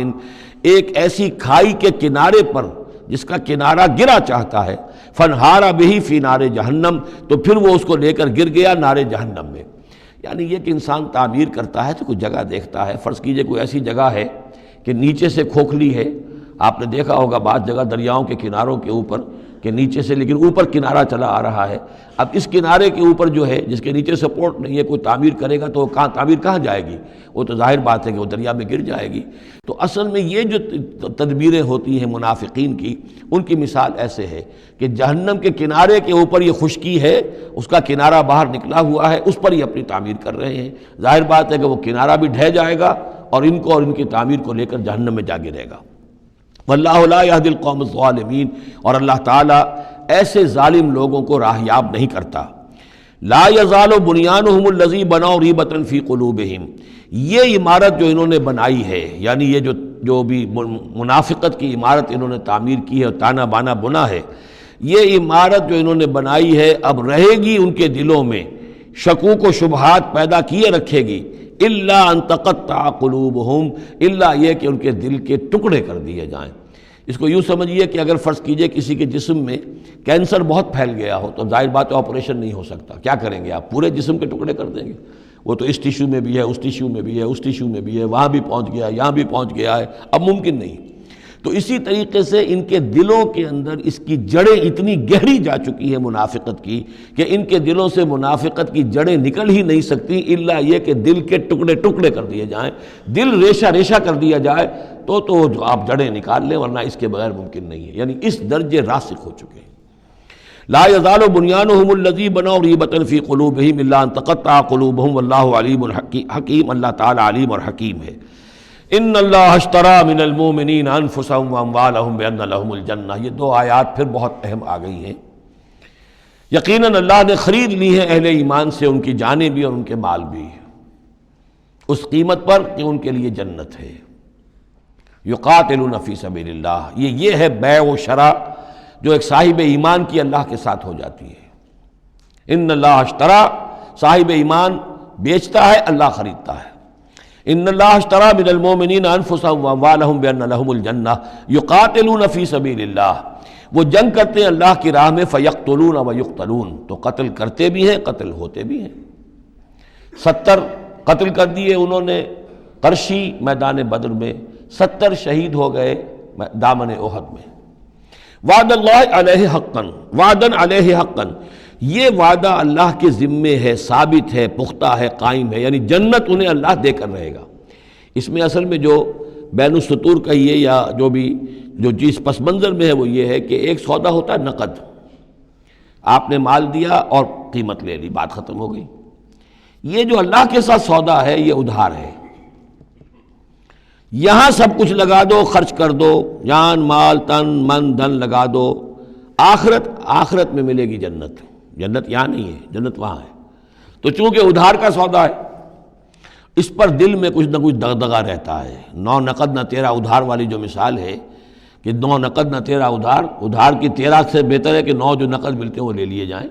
ایک ایسی کھائی کے کنارے پر جس کا کنارہ گرا چاہتا ہے، فنہارا بہی فی نار جہنم، تو پھر وہ اس کو لے کر گر گیا نار جہنم میں۔ یعنی یہ کہ انسان تعمیر کرتا ہے تو کوئی جگہ دیکھتا ہے، فرض کیجئے کوئی ایسی جگہ ہے کہ نیچے سے کھوکھلی ہے، آپ نے دیکھا ہوگا بعض جگہ دریاؤں کے کناروں کے اوپر کہ نیچے سے لیکن اوپر کنارہ چلا آ رہا ہے، اب اس کنارے کے اوپر جو ہے جس کے نیچے سپورٹ نہیں ہے، کوئی تعمیر کرے گا تو تعمیر کہاں جائے گی؟ وہ تو ظاہر بات ہے کہ وہ دریا میں گر جائے گی۔ تو اصل میں یہ جو تدبیریں ہوتی ہیں منافقین کی، ان کی مثال ایسے ہے کہ جہنم کے کنارے کے اوپر یہ خشکی ہے، اس کا کنارہ باہر نکلا ہوا ہے، اس پر ہی اپنی تعمیر کر رہے ہیں، ظاہر بات ہے کہ وہ کنارہ بھی ڈھہ جائے گا اور ان کو اور ان کی تعمیر کو لے کر جہنم میں جا گرے گا۔ واللہ لا یہدی القوم الظالمین، اور اللہ تعالیٰ ایسے ظالم لوگوں کو راہیاب نہیں کرتا۔ لا یزال بنیانہم الذی بنوا ریبۃ فی قلوبہم، یہ عمارت جو انہوں نے بنائی ہے، یعنی یہ جو بھی منافقت کی عمارت انہوں نے تعمیر کی ہے اور تانا بانا بنا ہے، یہ عمارت جو انہوں نے بنائی ہے اب رہے گی ان کے دلوں میں، شکوک و شبہات پیدا کیے رکھے گی، الا ان تقطع قلوبہم، الا یہ کہ ان کے دل کے ٹکڑے کر دیے جائیں۔ اس کو یوں سمجھیے کہ اگر فرض کیجئے کسی کے جسم میں کینسر بہت پھیل گیا ہو تو ظاہر بات ہے آپریشن نہیں ہو سکتا، کیا کریں گے آپ؟ پورے جسم کے ٹکڑے کر دیں گے؟ وہ تو اس ٹیشو میں بھی ہے، اس ٹیشو میں بھی ہے، اس ٹیشو میں بھی ہے، وہاں بھی پہنچ گیا ہے، یہاں بھی پہنچ گیا ہے، اب ممکن نہیں۔ تو اسی طریقے سے ان کے دلوں کے اندر اس کی جڑیں اتنی گہری جا چکی ہیں منافقت کی کہ ان کے دلوں سے منافقت کی جڑیں نکل ہی نہیں سکتی الا یہ کہ دل کے ٹکڑے ٹکڑے کر دیے جائیں، دل ریشہ ریشہ کر دیا جائے تو جو آپ جڑیں نکال لیں، ورنہ اس کے بغیر ممکن نہیں ہے، یعنی اس درجے راسخ ہو چکے ہیں۔ لا يزال بنيانهم الذي بنوا ريبة في قلوبهم الا ان تقطع قلوبهم والله عليم حكيم، اللہ تعالی علیم اور حکیم ہے۔ ان اللہ اشترى من المؤمنین انفسهم واموالهم بان لهم الجنہ، یہ دو آیات پھر بہت اہم آ گئی ہیں۔ یقیناً اللہ نے خرید لی ہے اہل ایمان سے ان کی جانیں بھی اور ان کے مال بھی، اس قیمت پر کہ ان کے لیے جنت ہے۔ یقاتلون فی سبیل اللہ، یہ ہے بیع و شراء جو ایک صاحب ایمان کی اللہ کے ساتھ ہو جاتی ہے۔ ان اللہ اشترى، صاحب ایمان بیچتا ہے، اللہ خریدتا ہے۔ ان اللہ اشترى من المؤمنین انفسهم واموالهم بان لهم الجنہ یقاتلون فی سبیل اللہ، وہ جنگ کرتے ہیں اللہ کی راہ میں، فیقتلون ویقتلون، تو قتل کرتے بھی ہیں قتل ہوتے بھی ہیں۔ 70 قتل کر دیے انہوں نے قرشی میدان بدر میں، 70 شہید ہو گئے دامن احد میں۔ وعد اللہ علیہ حقا، وعدن علیہ حقا، یہ وعدہ اللہ کے ذمے ہے، ثابت ہے، پختہ ہے، قائم ہے، یعنی جنت انہیں اللہ دے کر رہے گا۔ اس میں اصل میں جو بین السطور کہیے یا جو چیز پس منظر میں ہے وہ یہ ہے کہ ایک سودا ہوتا ہے نقد، آپ نے مال دیا اور قیمت لے لی، بات ختم ہو گئی۔ یہ جو اللہ کے ساتھ سودا ہے یہ ادھار ہے، یہاں سب کچھ لگا دو، خرچ کر دو، جان مال تن من دھن لگا دو، آخرت میں ملے گی جنت۔ جنت یہاں نہیں ہے، جنت وہاں ہے۔ تو چونکہ ادھار کا سودا ہے اس پر دل میں کچھ نہ کچھ دغدغہ رہتا ہے۔ نو نقد نہ تیرا ادھار والی جو مثال ہے کہ 9 نقد نہ تیرا ادھار، ادھار کی 13 سے بہتر ہے کہ 9 جو نقد ملتے ہیں وہ لے لیے جائیں۔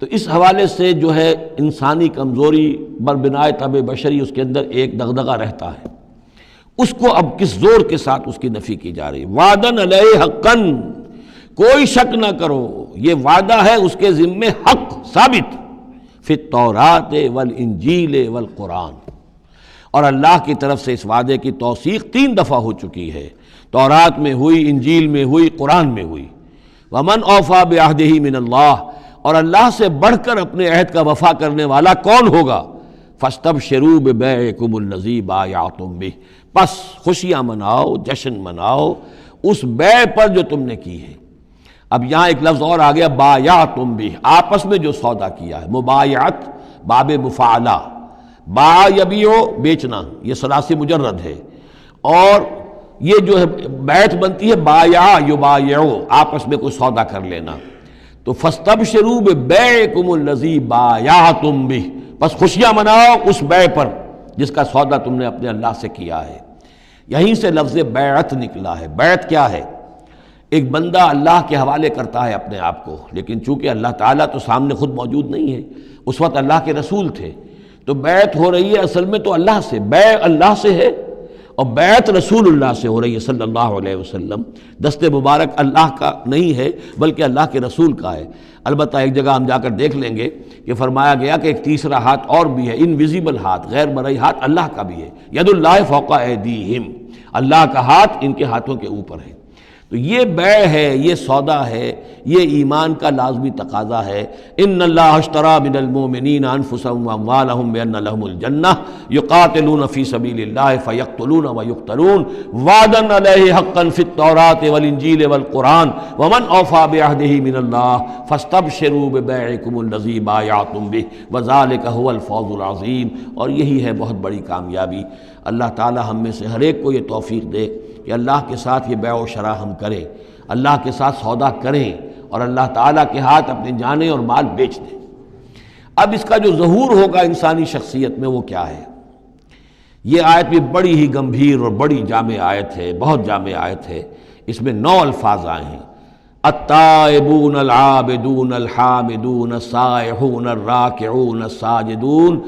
تو اس حوالے سے جو ہے انسانی کمزوری بربنائے طبع بشری اس کے اندر ایک دغدغہ رہتا ہے، اس کو اب کس زور کے ساتھ اس کی نفی کی جا رہی ہے۔ وعدن علیہ حقاً، کوئی شک نہ کرو یہ وعدہ ہے اس کے ذمے حق ثابت، فی التوراۃ والانجیل والقرآن، اور اللہ کی طرف سے اس وعدے کی توثیق 3 دفعہ ہو چکی ہے، تورات میں ہوئی، انجیل میں ہوئی، قرآن میں ہوئی۔ ومن اوفی بعہدہ من اللہ، اور اللہ سے بڑھ کر اپنے عہد کا وفا کرنے والا کون ہوگا؟ فاستبشروا ببیعکم الذی بایعتم بہ، پس خوشیاں مناؤ، جشن مناؤ اس بیع پر جو تم نے کی ہے۔ اب یہاں ایک لفظ اور آ گیا، بایعتم بہ، آپس میں جو سودا کیا ہے۔ مبایعت باب مفاعلہ، باع یبیع بیچنا، یہ ثلاثی مجرد ہے، اور یہ جو ہے بیعت بنتی ہے بایع یبایع، آپس میں کوئی سودا کر لینا۔ تو فاستبشروا ببیعکم الذی بایعتم بہ، بس خوشیاں مناؤ اس بیع پر جس کا سودا تم نے اپنے اللہ سے کیا ہے۔ یہیں سے لفظ بیعت نکلا ہے۔ بیعت کیا ہے؟ ایک بندہ اللہ کے حوالے کرتا ہے اپنے آپ کو، لیکن چونکہ اللہ تعالیٰ تو سامنے خود موجود نہیں ہے، اس وقت اللہ کے رسول تھے، تو بیعت ہو رہی ہے اصل میں تو اللہ سے، بیع اللہ سے ہے اور بیعت رسول اللہ سے ہو رہی ہے صلی اللہ علیہ وسلم۔ دست مبارک اللہ کا نہیں ہے بلکہ اللہ کے رسول کا ہے۔ البتہ ایک جگہ ہم جا کر دیکھ لیں گے کہ فرمایا گیا کہ ایک تیسرا ہاتھ اور بھی ہے، انویزیبل ہاتھ، غیر مرئی ہاتھ اللہ کا بھی ہے، ید اللہ فوق ایدیہم، اللہ کا ہاتھ ان کے ہاتھوں کے اوپر ہے۔ تو یہ بیع ہے، یہ سودا ہے، یہ ایمان کا لازمی تقاضا ہے۔ ان اللہ اشتری من المؤمنین انفسهم واموالهم بان لهم الجنہ یقاتلون فی سبیل اللہ فیقتلون ویقتلون وعدا علیہ حقا فی التوراۃ والانجیل والقرآن ومن اوفی بعہدہ من اللہ فاستبشروا ببیعکم الذی بایعتم بہ وذلک هو الفوز العظیم۔ اور یہی ہے بہت بڑی کامیابی۔ اللہ تعالی ہم میں سے ہر ایک کو یہ توفیق دے کہ اللہ کے ساتھ یہ بیع و شراء ہم کریں، اللہ کے ساتھ سودا کریں اور اللہ تعالیٰ کے ہاتھ اپنے جانیں اور مال بیچ دیں۔ اب اس کا جو ظہور ہوگا انسانی شخصیت میں وہ کیا ہے؟ یہ آیت بھی بڑی ہی گمبھیر اور بڑی جامع آیت ہے، بہت جامع آیت ہے۔ اس میں 9 الفاظ آئے ہیں، التائبون العابدون الحامدون السائحون الراکعون الساجدون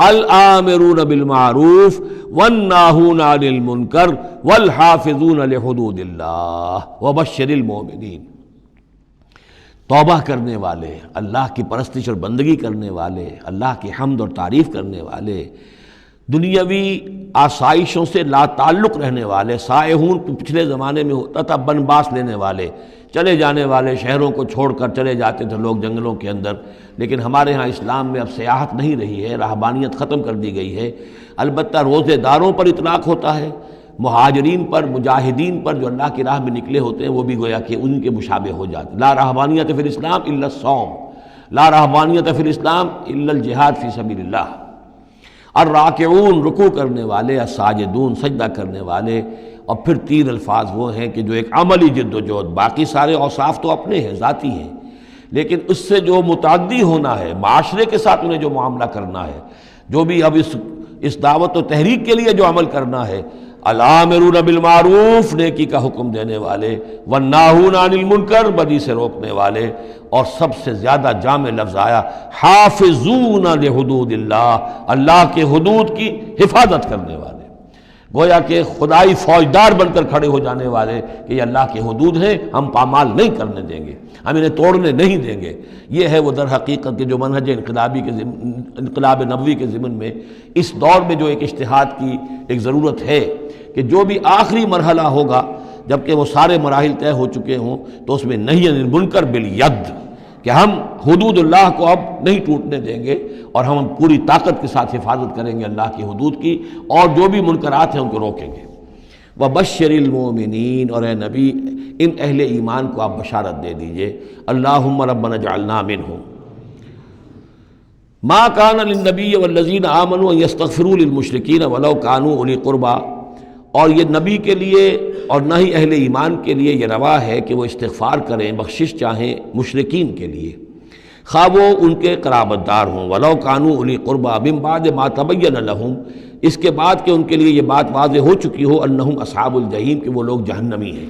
الآمرون بالمعروف والناہون عن المنکر والحافظون لحدود اللہ وبشر المؤمنین۔ توبہ کرنے والے، اللہ کی پرستش اور بندگی کرنے والے، اللہ کی حمد اور تعریف کرنے والے، دنیاوی آسائشوں سے لا تعلق رہنے والے، سائحون پچھلے زمانے میں ہوتا تھا بنباس لینے والے، چلے جانے والے، شہروں کو چھوڑ کر چلے جاتے تھے لوگ جنگلوں کے اندر، لیکن ہمارے ہاں اسلام میں اب سیاحت نہیں رہی ہے، رہبانیت ختم کر دی گئی ہے۔ البتہ روزے داروں پر اطلاق ہوتا ہے، مہاجرین پر، مجاہدین پر جو اللہ کی راہ میں نکلے ہوتے ہیں وہ بھی گویا کہ ان کے مشابہ ہو جاتے ہیں۔ لا رہبانیت فی الاسلام الا الصوم، لا رہبانیت فی الاسلام الا الجہاد فی سبیل اللہ۔ الراکعون رکوع کرنے والے، الساجدون سجدہ کرنے والے، اور پھر تین الفاظ وہ ہیں کہ جو ایک عملی جد و جہد، باقی سارے اوصاف تو اپنے ہیں، ذاتی ہیں، لیکن اس سے جو متعدی ہونا ہے، معاشرے کے ساتھ انہیں جو معاملہ کرنا ہے، جو بھی اب اس دعوت و تحریک کے لیے جو عمل کرنا ہے، الامرون بالمعروف نیکی کا حکم دینے والے، والناہون عن المنکر بدی سے روکنے والے، اور سب سے زیادہ جامع لفظ آیا حافظون لحدود اللہ، اللہ کے حدود کی حفاظت کرنے والے، گویا کہ خدائی فوجدار بن کر کھڑے ہو جانے والے کہ یہ اللہ کے حدود ہیں، ہم پامال نہیں کرنے دیں گے، ہم انہیں توڑنے نہیں دیں گے۔ یہ ہے وہ در حقیقت کے جو منہج انقلاب نبوی کے ضمن میں اس دور میں جو ایک اجتہاد کی ایک ضرورت ہے کہ جو بھی آخری مرحلہ ہوگا جبکہ وہ سارے مراحل طے ہو چکے ہوں تو اس میں نہی عن المنکر بالید، کہ ہم حدود اللہ کو اب نہیں ٹوٹنے دیں گے اور ہم پوری طاقت کے ساتھ حفاظت کریں گے اللہ کی حدود کی، اور جو بھی منکرات ہیں ان کو روکیں گے۔ وبشر المؤمنین، اور اے نبی ان اہل ایمان کو آپ بشارت دے دیجئے، اللہم ربنا اجعلنا منہم۔ ما کان للنبی والذین آمنوا ان یستغفروا للمشرکین ولو کانوا اولی قربی، اور یہ نبی کے لیے اور نہ ہی اہل ایمان کے لیے یہ روا ہے کہ وہ استغفار کریں، بخشش چاہیں مشرکین کے لیے، خواہ وہ ان کے قرابت دار ہوں، ولو کانوا اولی قربی من بعد ما تبین لہم، اس کے بعد کہ ان کے لیے یہ بات واضح ہو چکی ہو انہم اصحاب الجحیم، کہ وہ لوگ جہنمی ہیں۔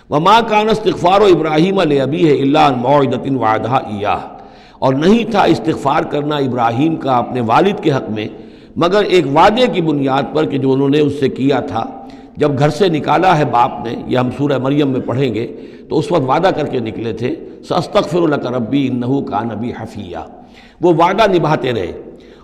وما کان استغفار ابراہیم لابیہ الا عن موعدۃ وعدہا ایاہ، اور نہیں تھا استغفار کرنا ابراہیم کا اپنے والد کے حق میں مگر ایک وعدے کی بنیاد پر کہ جو انہوں نے اس سے کیا تھا جب گھر سے نکالا ہے باپ نے، یہ ہم سورہ مریم میں پڑھیں گے، تو اس وقت وعدہ کر کے نکلے تھے ساستغفر لک ربی انہ کان بی حفیہ، وہ وعدہ نبھاتے رہے،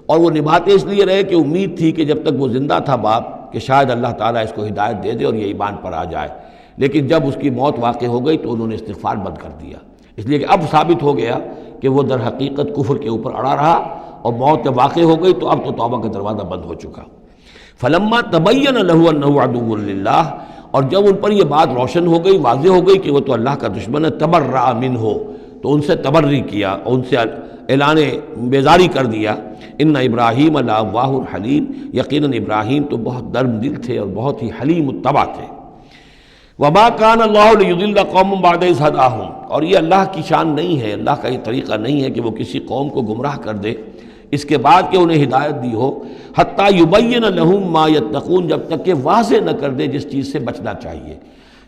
اور وہ نبھاتے اس لیے رہے کہ امید تھی کہ جب تک وہ زندہ تھا باپ کہ شاید اللہ تعالیٰ اس کو ہدایت دے دے اور یہ ایمان پر آ جائے، لیکن جب اس کی موت واقع ہو گئی تو انہوں نے استغفار بند کر دیا، اس لیے کہ اب ثابت ہو گیا کہ وہ در حقیقت کفر کے اوپر اڑا رہا، اور موت جب واقع ہو گئی تو اب تو توبہ کا دروازہ بند ہو چکا۔ فلما تبین لہ انہ عدو للہ، اور جب ان پر یہ بات روشن ہو گئی، واضح ہو گئی کہ وہ تو اللہ کا دشمن ہے، تبرأ منہ، تو ان سے تبری کیا، ان سے اعلان بیزاری کر دیا۔ ان ابراہیم لأواہ حلیم، یقیناً ابراہیم تو بہت نرم دل تھے اور بہت ہی حلیم الطبع تھے۔ وما کان اللہ لیضل قوما بعد اذ ھداھم، اور یہ اللہ کی شان نہیں ہے، اللہ کا یہ طریقہ نہیں ہے کہ وہ کسی قوم کو گمراہ کر دے اس کے بعد کہ انہیں ہدایت دی ہو، حتی یبین لہم ما یتقون، جب تک کہ واضح نہ کر دے جس چیز سے بچنا چاہیے۔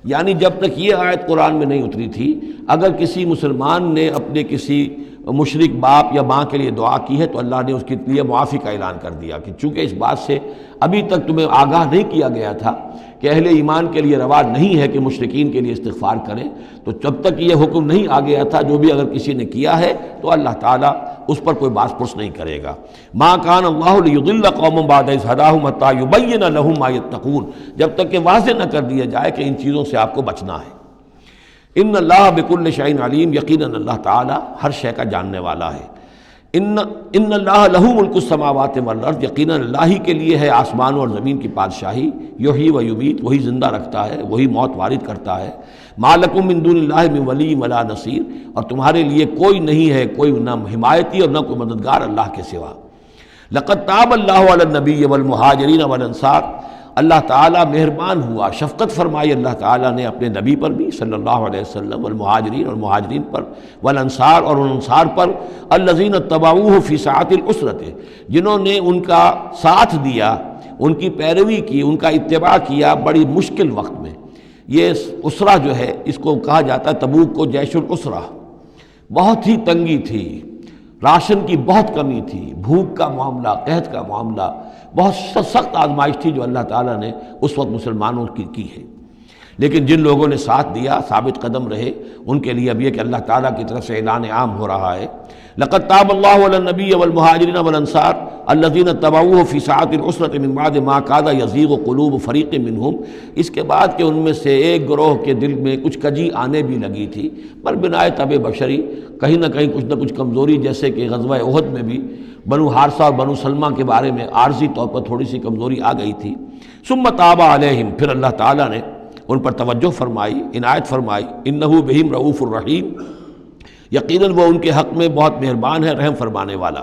یعنی جب تک یہ آیت قرآن میں نہیں اتری تھی، اگر کسی مسلمان نے اپنے کسی مشرک باپ یا ماں کے لیے دعا کی ہے تو اللہ نے اس کے لیے معافی کا اعلان کر دیا کہ چونکہ اس بات سے ابھی تک تمہیں آگاہ نہیں کیا گیا تھا کہ اہل ایمان کے لیے روا نہیں ہے کہ مشرکین کے لیے استغفار کریں، تو جب تک یہ حکم نہیں آ گیا تھا جو بھی اگر کسی نے کیا ہے تو اللہ تعالیٰ اس پر کوئی باس پرس نہیں کرے گا۔ ما کان اللہ لیضل قوما بعد اذ ھداھم حتی یبین لہم ما یتقون، جب تک کہ واضح نہ کر دیا جائے کہ ان چیزوں سے آپ کو بچنا ہے۔ ان اللہ بکل شیء علیم، یقیناً اللہ تعالیٰ ہر شے کا جاننے والا ہے۔ ان اللہ لہ ملک السماوات والارض، یقیناً اللہ ہی کے لیے ہے آسمان اور زمین کی بادشاہی، یحیی و یمیت، وہی زندہ رکھتا ہے، وہی موت وارد کرتا ہے۔ ما لکم من دون اللہ من ولی ولا نصیر، اور تمہارے لیے کوئی نہیں ہے، کوئی نہ حمایتی اور نہ کوئی مددگار اللہ کے سوا۔ لقد تاب اللہ علی النبی والمہاجرین والانصار، اللہ تعالیٰ مہربان ہوا، شفقت فرمائی اللہ تعالیٰ نے اپنے نبی پر بھی صلی اللہ علیہ وسلم، والمہاجرین اور مہاجرین پر، والانصار اور ان انصار پر، الذین اتبعوہ فی ساعۃ العسرۃ، جنہوں نے ان کا ساتھ دیا، ان کی پیروی کی، ان کا اتباع کیا بڑی مشکل وقت میں۔ یہ اسرہ جو ہے اس کو کہا جاتا ہے تبوک کو جیش الاسرہ، بہت ہی تنگی تھی، راشن کی بہت کمی تھی، بھوک کا معاملہ، قحط کا معاملہ، بہت سخت آزمائش تھی جو اللہ تعالیٰ نے اس وقت مسلمانوں کی ہے۔ لیکن جن لوگوں نے ساتھ دیا، ثابت قدم رہے، ان کے لیے اب یہ کہ اللہ تعالیٰ کی طرف سے اعلان عام ہو رہا ہے، لقد تاب اللہ علی النبی والمہاجرین والانصار الذین اتبعوہ فی ساعۃ العسرۃ من بعد ما کاد یزیغ قلوب فریق منہم، اس کے بعد کہ ان میں سے ایک گروہ کے دل میں کچھ کجی آنے بھی لگی تھی، پر بنائے طبع بشری کہیں نہ کچھ کمزوری، جیسے کہ غزوہ احد میں بھی بنو حارثہ اور بنو سلمہ کے بارے میں عارضی طور پر تھوڑی سی کمزوری آ گئی تھی۔ ثم تاب علیہم، پھر اللہ تعالیٰ نے ان پر توجہ فرمائی، عنایت فرمائی، انہ بہم رؤوف الرحیم، یقیناً وہ ان کے حق میں بہت مہربان ہے، رحم فرمانے والا۔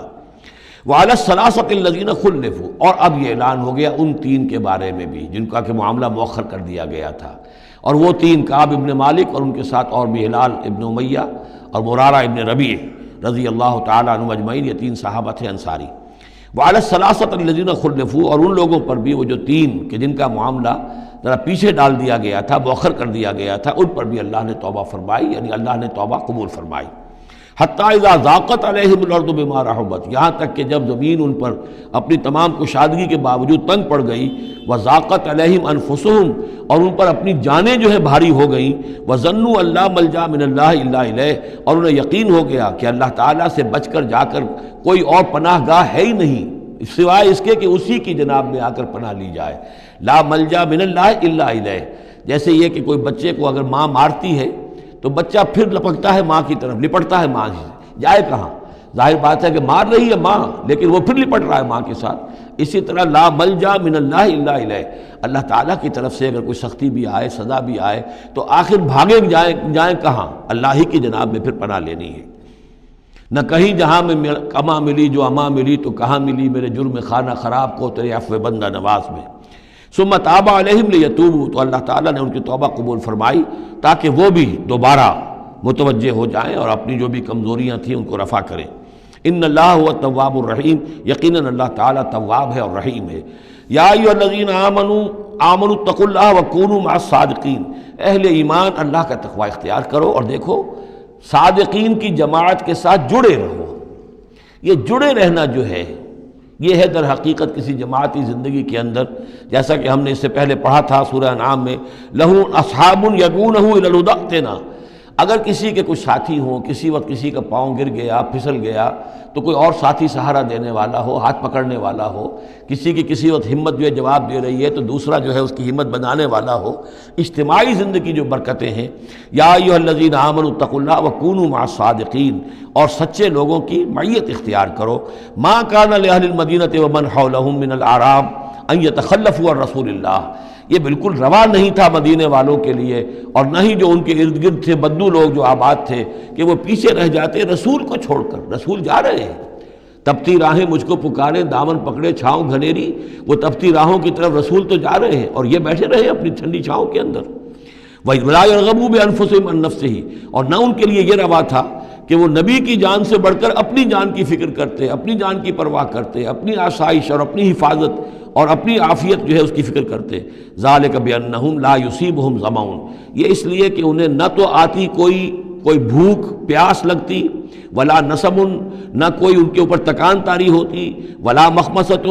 وعلی الثلاثۃ الذین خلفوا، اور اب یہ اعلان ہو گیا ان تین کے بارے میں بھی جن کا کہ معاملہ مؤخر کر دیا گیا تھا، اور وہ تین کعب ابن مالک اور ان کے ساتھ اور بھی ہلال ابن امیہ اور مرارہ ابن ربیع رضی اللہ تعالیٰ عنہم اجمعین، یہ تین صحابہ تھے انصاری۔ وعلی الثلاثۃ الذین خلفوا، اور ان لوگوں پر بھی وہ جو تین کہ جن کا معاملہ ذرا پیچھے ڈال دیا گیا تھا، مؤخر کر دیا گیا تھا، ان پر بھی اللہ نے توبہ فرمائی، یعنی اللہ نے توبہ قبول فرمائی۔ حتیٰ اذا ضاقت علیہم الارض بما رحبت، یہاں تک کہ جب زمین ان پر اپنی تمام کشادگی کے باوجود تنگ پڑ گئی، وضاقت علیہم انفسہم، اور ان پر اپنی جانیں جو ہے بھاری ہو گئیں، وظنوا ان لا ملجا من اللہ الا الیہ، اور انہیں یقین ہو گیا کہ اللہ تعالیٰ سے بچ کر جا کر کوئی اور پناہ گاہ ہے ہی نہیں سوائے اس کے کہ اسی کی جناب میں آ کر پناہ لی جائے۔ لا ملجا من اللہ الا الیہ، جیسے یہ کہ کوئی بچے کو اگر ماں مارتی ہے تو بچہ پھر لپکتا ہے ماں کی طرف، لپٹتا ہے ماں سے، جائے کہاں؟ ظاہر بات ہے کہ مار رہی ہے ماں، لیکن وہ پھر لپٹ رہا ہے ماں کے ساتھ۔ اسی طرح لا ملجا من اللہ الا الیہ، اللہ تعالیٰ کی طرف سے اگر کوئی سختی بھی آئے، سزا بھی آئے، تو آخر بھاگیں جائیں کہاں؟ اللہ ہی کی جناب میں پھر پناہ لینی ہے۔ نہ کہیں جہاں میں کما ملی جو اما ملی تو کہاں ملی میرے جرم خانہ خراب کو تیرے عفو بندہ نواز میں۔ ثم تاب علیہم لیتوبوا، تو اللہ تعالیٰ نے ان کی توبہ قبول فرمائی تاکہ وہ بھی دوبارہ متوجہ ہو جائیں اور اپنی جو بھی کمزوریاں تھیں ان کو رفع کریں۔ ان اللہ هو التواب الرحیم، یقیناً اللہ تعالیٰ تواب ہے اور رحیم ہے۔ یا ایھا الذین آمنوا اتقوا اللہ وکونوا مع الصادقین، اہل ایمان اللہ کا تقوی اختیار کرو اور دیکھو صادقین کی جماعت کے ساتھ جڑے رہو۔ یہ جڑے رہنا جو ہے یہ ہے در حقیقت کسی جماعتی زندگی کے اندر، جیسا کہ ہم نے اس سے پہلے پڑھا تھا سورہ انعام میں، لَهُ أَصْحَابٌ يَدْعُونَهُ إِلَى الْهُدَى ائْتِنَا، اگر کسی کے کچھ ساتھی ہوں، کسی وقت کسی کا پاؤں گر گیا، پھسل گیا، تو کوئی اور ساتھی سہارا دینے والا ہو، ہاتھ پکڑنے والا ہو، کسی کی کسی وقت ہمت جو ہے جواب دے رہی ہے تو دوسرا جو ہے اس کی ہمت بنانے والا ہو، اجتماعی زندگی جو برکتیں ہیں۔ یا ایھا الذین آمنوا اتقوا اللہ وکونوا مع الصادقین، اور سچے لوگوں کی معیت اختیار کرو۔ ما کان لأہل المدینۃ ومن حولہم من الاعراب ان یتخلفوا عن رسول اللہ، یہ بالکل روا نہیں تھا مدینے والوں کے لیے اور نہ ہی جو ان کے ارد گرد تھے بدو لوگ جو آباد تھے کہ وہ پیچھے رہ جاتے رسول کو چھوڑ کر۔ رسول جا رہے ہیں، تپتی راہیں مجھ کو پکارے، دامن پکڑے چھاؤں گھنیری، وہ تپتی راہوں کی طرف رسول تو جا رہے ہیں اور یہ بیٹھے رہے اپنی ٹھنڈی چھاؤں کے اندر۔ وَلَا يَرْغَبُوا بِأَنفُسِهِمْ عَن نَفْسِهِ، اور نہ ان کے لیے یہ روا تھا کہ وہ نبی کی جان سے بڑھ کر اپنی جان کی فکر کرتے، اپنی جان کی پرواہ کرتے، اپنی آسائش اور اپنی حفاظت اور اپنی عافیت جو ہے اس کی فکر کرتے۔ ذَلِكَ بِأَنَّهُمْ لَا يُصِيبُهُمْ ظَمَأٌ، یہ اس لیے کہ انہیں نہ تو آتی کوئی بھوک پیاس لگتی، ولا نصب، نہ کوئی ان کے اوپر تکان طاری ہوتی، ولا مخمصۃ،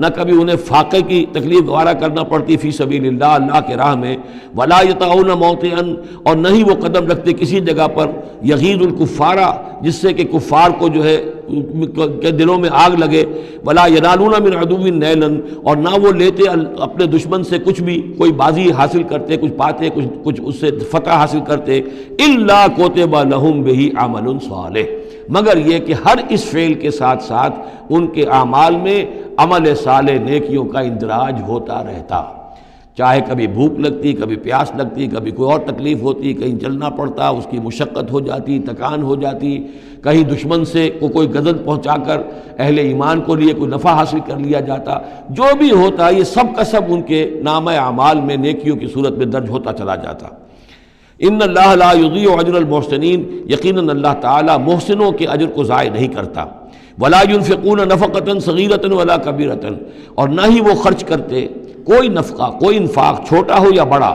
نہ کبھی انہیں فاقے کی تکلیف گوارا کرنا پڑتی فی سبیل اللہ، اللہ کے راہ میں، ولا یطعون موطئا، اور نہ ہی وہ قدم رکھتے کسی جگہ پر یغیظ الکفار، جس سے کہ کفار کو جو ہے کے دلوں میں آگ لگے، ولا ینالون من عدو نیلا، اور نہ وہ لیتے اپنے دشمن سے کچھ بھی، کوئی بازی حاصل کرتے، کچھ پاتے، کچھ اس سے فتح حاصل کرتے، الا کتب لہم بہ عمل صالح، مگر یہ کہ ہر اس فعل کے ساتھ ساتھ ان کے اعمال میں عمل صالح نیکیوں کا اندراج ہوتا رہتا۔ چاہے کبھی بھوک لگتی، کبھی پیاس لگتی، کبھی کوئی اور تکلیف ہوتی، کہیں چلنا پڑتا، اس کی مشقت ہو جاتی، تکان ہو جاتی، کہیں دشمن سے کوئی غضب پہنچا کر اہل ایمان کو لیے کوئی نفع حاصل کر لیا جاتا، جو بھی ہوتا یہ سب کا سب ان کے نامہ اعمال میں نیکیوں کی صورت میں درج ہوتا چلا جاتا۔ ان اللہ لا یضیع اجر المحسنین، یقیناً اللہ تعالیٰ محسنوں کے اجر کو ضائع نہیں کرتا۔ ولا ينفقون نفقة صغیرة ولا کبیرة، اور نہ ہی وہ خرچ کرتے کوئی نفقہ، کوئی انفاق چھوٹا ہو یا بڑا،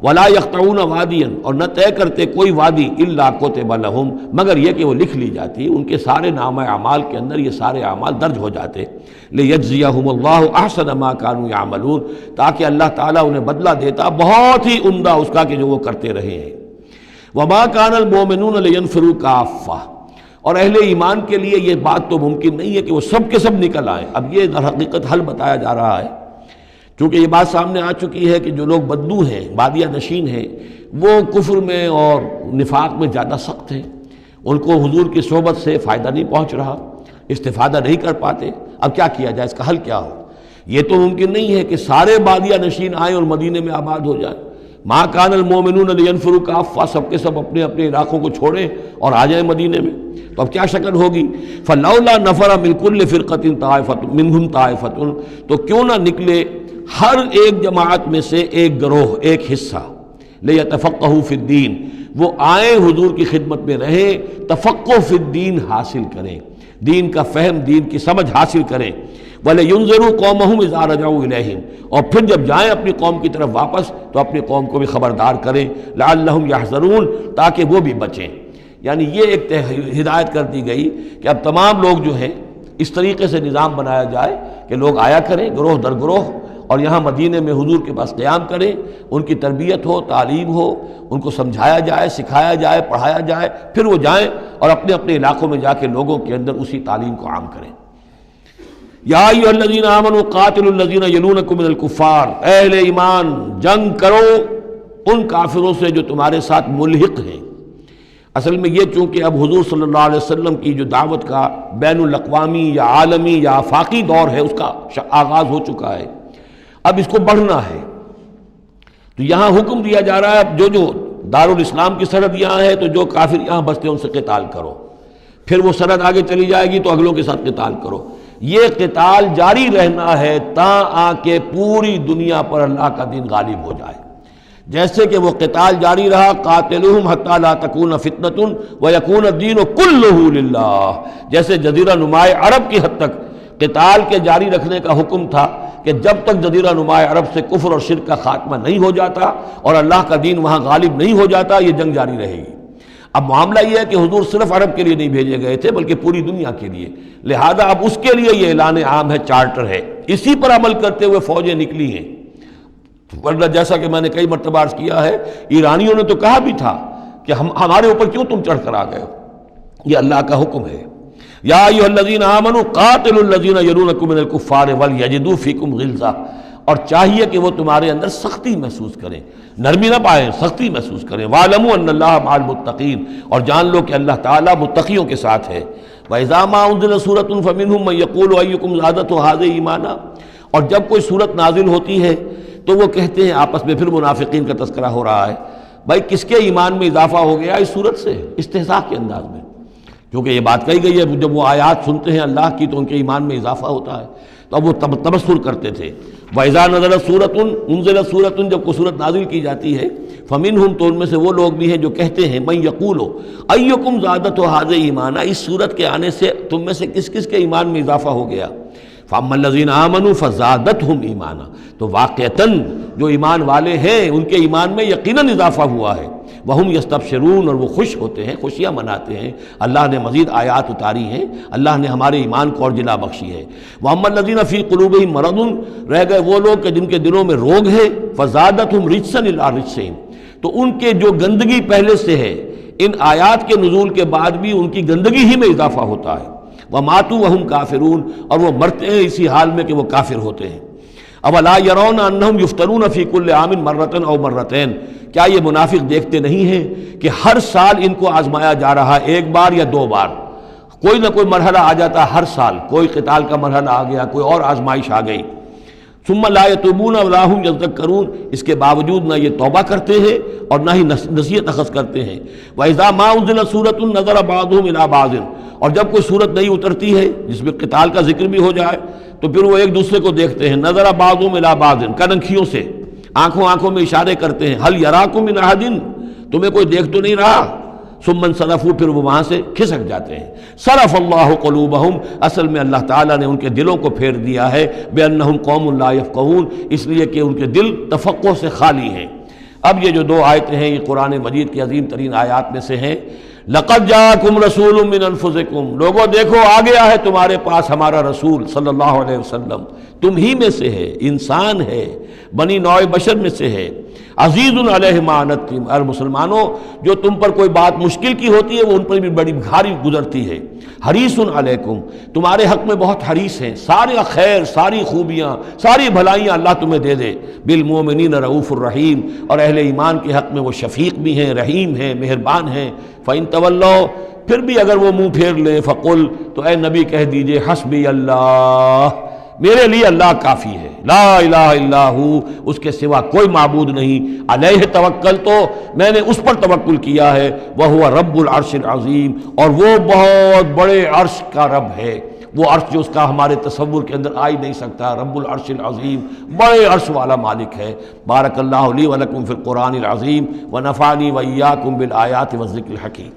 ولا یقطعون وادیا، اور نہ طے کرتے کوئی وادی الا کتب لہم، مگر یہ کہ وہ لکھ لی جاتی، ان کے سارے نامہ اعمال کے اندر یہ سارے اعمال درج ہو جاتے، لیجزیہم اللہ احسن ما کانوا یعملون، تاکہ اللہ تعالیٰ انہیں بدلہ دیتا بہت ہی عمدہ اس کا کہ جو وہ کرتے رہے ہیں۔ وما کان المؤمنون لینفروا کافہ، اور اہل ایمان کے لیے یہ بات تو ممکن نہیں ہے کہ وہ سب کے سب نکل آئیں۔ اب یہ در حقیقت حل بتایا جا رہا ہے، چونکہ یہ بات سامنے آ چکی ہے کہ جو لوگ بدو ہیں، بادیہ نشین ہیں، وہ کفر میں اور نفاق میں زیادہ سخت ہیں، ان کو حضور کی صحبت سے فائدہ نہیں پہنچ رہا، استفادہ نہیں کر پاتے۔ اب کیا کیا جائے، اس کا حل کیا ہو؟ یہ تو ممکن نہیں ہے کہ سارے بادیہ نشین آئیں اور مدینے میں آباد ہو جائیں۔ ما کان المؤمنون لینفروا کافہ، سب کے سب اپنے اپنے علاقوں کو چھوڑیں اور آ جائیں مدینے میں، تو اب کیا شکل ہوگی؟ فلولا نفر من کل فرقۃ طائفۃ منہم طائفۃ، تو کیوں نہ نکلے ہر ایک جماعت میں سے ایک گروہ، ایک حصہ، لیتفقہوا فی الدین، وہ آئیں حضور کی خدمت میں رہیں، تفقہ فی الدین حاصل کریں، دین کا فہم، دین کی سمجھ حاصل کریں، وَلَيُنذِرُوا قَوْمَهُمْ إِذَا رَجَعُوا إِلَيْهِمْ، اور پھر جب جائیں اپنی قوم کی طرف واپس تو اپنی قوم کو بھی خبردار کریں، لَعَلَّهُمْ يَحْذَرُونَ، تاکہ وہ بھی بچیں۔ یعنی یہ ایک ہدایت کر دی گئی کہ اب تمام لوگ جو ہیں اس طریقے سے نظام بنایا جائے کہ لوگ آیا کریں گروہ در گروہ، اور یہاں مدینے میں حضور کے پاس قیام کریں، ان کی تربیت ہو، تعلیم ہو، ان کو سمجھایا جائے، سکھایا جائے، پڑھایا جائے، پھر وہ جائیں اور اپنے اپنے علاقوں میں جا کے لوگوں کے اندر اسی تعلیم کو عام کریں۔ یا ایھا الذین آمنوا قاتلوا الذین یلونکم من الکفار، اہل ایمان جنگ کرو ان کافروں سے جو تمہارے ساتھ ملحق ہیں۔ اصل میں یہ چونکہ اب حضور صلی اللہ علیہ وسلم کی جو دعوت کا بین الاقوامی یا عالمی یا آفاقی دور ہے، اس کا آغاز ہو چکا ہے، اب اس کو بڑھنا ہے، تو یہاں حکم دیا جا رہا ہے اب جو دارالاسلام کی سرحد یہاں ہے تو جو کافر یہاں بستے ان سے قتال کرو، پھر وہ سرحد آگے چلی جائے گی تو اگلوں کے ساتھ قتال کرو۔ یہ قتال جاری رہنا ہے تاں آ کے پوری دنیا پر اللہ کا دین غالب ہو جائے۔ جیسے کہ وہ قتال جاری رہا، قاتلوہم حتی لا تکون فتنۃ ویکون الدین کلہ للہ، جیسے جزیرہ نماء عرب کی حد تک قتال کے جاری رکھنے کا حکم تھا کہ جب تک جزیرہ نماء عرب سے کفر اور شرک کا خاتمہ نہیں ہو جاتا اور اللہ کا دین وہاں غالب نہیں ہو جاتا، یہ جنگ جاری رہے گی۔ اب معاملہ یہ ہے کہ حضور صرف عرب کے لیے نہیں بھیجے گئے تھے بلکہ پوری دنیا کے لیے، لہذا اب اس کے لیے یہ اعلان عام ہے، چارٹر ہے، اسی پر عمل کرتے ہوئے فوجیں نکلی ہیں۔ ورنہ جیسا کہ میں نے کئی مرتبہ عرض کیا ہے، ایرانیوں نے تو کہا بھی تھا کہ ہمارے اوپر کیوں تم چڑھ کر آ گئے ہو، یہ اللہ کا حکم ہے۔ یا ایھا الذین آمنوا قاتلوا الذین یلونکم من الکفار ولیجدوا فیکم غلظہ، اور چاہیے کہ وہ تمہارے اندر سختی محسوس کریں، نرمی نہ پائیں، سختی محسوس کریں۔ وَاعْلَمُوا أَنَّ اللَّهَ مَعَ الْمُتَّقِينَ، اور جان لو کہ اللہ تعالیٰ متقیوں کے ساتھ ہے۔ وَإِذَا مَا أُنزِلَتْ سُورَةٌ فَمِنْهُم مَّن يَقُولُ أَيُّكُمْ زَادَتْهُ هَٰذِهِ إِيمَانًا، اور جب کوئی صورت نازل ہوتی ہے تو وہ کہتے ہیں آپس میں، پھر منافقین کا تذکرہ ہو رہا ہے، بھائی کس کے ایمان میں اضافہ ہو گیا اس صورت سے، استہزاء کے انداز میں، کیونکہ یہ بات کہی گئی ہے جب وہ آیات سنتے ہیں اللہ کی تو ان کے ایمان میں اضافہ ہوتا ہے، تو اب وہ تبصر کرتے تھے۔ وَإِذَا نَزَلَتْ سُورَةٌ أُنزِلَتْ سُورَةٌ، جب کوئی صورت نازل کی جاتی ہے، فَمِنْهُمْ، تو ان میں سے وہ لوگ بھی ہیں جو کہتے ہیں، مَن يَقُولُ أَيُّكُمْ زَادَتْهُ هَٰذِهِ إِيمَانًا، اس صورت کے آنے سے تم میں سے کس کس کے ایمان میں اضافہ ہو گیا۔ فَأَمَّا الَّذِينَ آمَنُوا فَزَادَتْهُمْ إِيمَانًا، تو واقعتاً جو ایمان والے ہیں ان کے ایمان میں یقیناً اضافہ ہوا ہے۔ وَهُمْ يَسْتَبْشِرُونَ، اور وہ خوش ہوتے ہیں، خوشیاں مناتے ہیں، اللہ نے مزید آیات اتاری ہیں، اللہ نے ہمارے ایمان کو اور جلا بخشی ہے۔ وَأَمَّا الَّذِينَ فِي قُلُوبِهِم مَرَضٌ، رہ گئے وہ لوگ کہ جن کے دلوں میں روگ ہے، فَزَادَتْهُمْ رِجْسًا إِلَىٰ رِجْسِهِمْ، تو ان کے جو گندگی پہلے سے ہے ان آیات کے نزول کے بعد بھی ان کی گندگی ہی میں اضافہ ہوتا ہے۔ وَمَاتُوا وَهُمْ كَافِرُونَ، اور وہ مرتے ہیں اسی حال میں کہ وہ کافر ہوتے ہیں۔ اولا يرون انہم یفتنون فی کل عام مرۃ او مرتین، کیا یہ منافق دیکھتے نہیں ہیں کہ ہر سال ان کو آزمایا جا رہا ہے، ایک بار یا دو بار، کوئی نہ کوئی مرحلہ آ جاتا ہے ہر سال، کوئی قتال کا مرحلہ آ گیا، کوئی اور آزمائش آ گئی۔ ثم لا يتوبون ولا هم يذكرون، اس کے باوجود نہ یہ توبہ کرتے ہیں اور نہ ہی نصیحت اخذ کرتے ہیں۔ وَإِذَا مَا أُنزِلَتْ سُورَةٌ نَظَرَ بَعْضُهُمْ إِلَىٰ بَعْضٍ، اور جب کوئی صورت نئی اترتی ہے جس میں قتال کا ذکر بھی ہو جائے تو پھر وہ ایک دوسرے کو دیکھتے ہیں، نظر بعضهم الى بعض، کنکھیوں سے، آنکھوں میں اشارے کرتے ہیں، هل يراكم من احد، تمہیں کوئی دیکھ تو نہیں رہا؟ ثم انصرفوا، پھر وہ وہاں سے کھسک جاتے ہیں۔ صرف اللہ قلوبہم، اصل میں اللہ تعالیٰ نے ان کے دلوں کو پھیر دیا ہے، بانہم قوم لا یفقہون، اس لیے کہ ان کے دل تفقہ سے خالی ہیں۔ اب یہ جو دو آیتیں ہیں یہ قرآن مجید کی عظیم ترین آیات میں سے ہیں۔ لقد جاءکم رسول من انفسکم، لوگوں دیکھو آ گیا ہے تمہارے پاس ہمارا رسول صلی اللہ علیہ وسلم، تم ہی میں سے ہے، انسان ہے، بنی نوع بشر میں سے ہے، عزیز علیہ ما عنتم، اور مسلمانوں جو تم پر کوئی بات مشکل کی ہوتی ہے وہ ان پر بھی بڑی بھاری گزرتی ہے، حریص علیکم، تمہارے حق میں بہت حریص ہیں، سارے خیر، ساری خوبیاں، ساری بھلائیاں اللہ تمہیں دے دے، بالمومنین رؤوف الرحیم، اور اہل ایمان کے حق میں وہ شفیق بھی ہیں، رحیم ہیں، مہربان ہیں۔ فَإِن تَوَلَّوْا، پھر بھی اگر وہ منہ پھیر لیں، فَقُلْ، تو اے نبی کہہ دیجئے، حسبی اللہ، میرے لیے اللہ کافی ہے، لا الہ الا ہو، اس کے سوا کوئی معبود نہیں، علیہ توکل، تو میں نے اس پر توکل کیا ہے، وہو رب العرش العظیم، اور وہ بہت بڑے عرش کا رب ہے، وہ عرش جو اس کا ہمارے تصور کے اندر آ ہی نہیں سکتا، رب العرش العظیم، بڑے عرش والا مالک ہے۔ بارک اللہ لی ولکم فی القرآن العظیم ونفعنی وإیاکم بالآیات والذکر الحکیم۔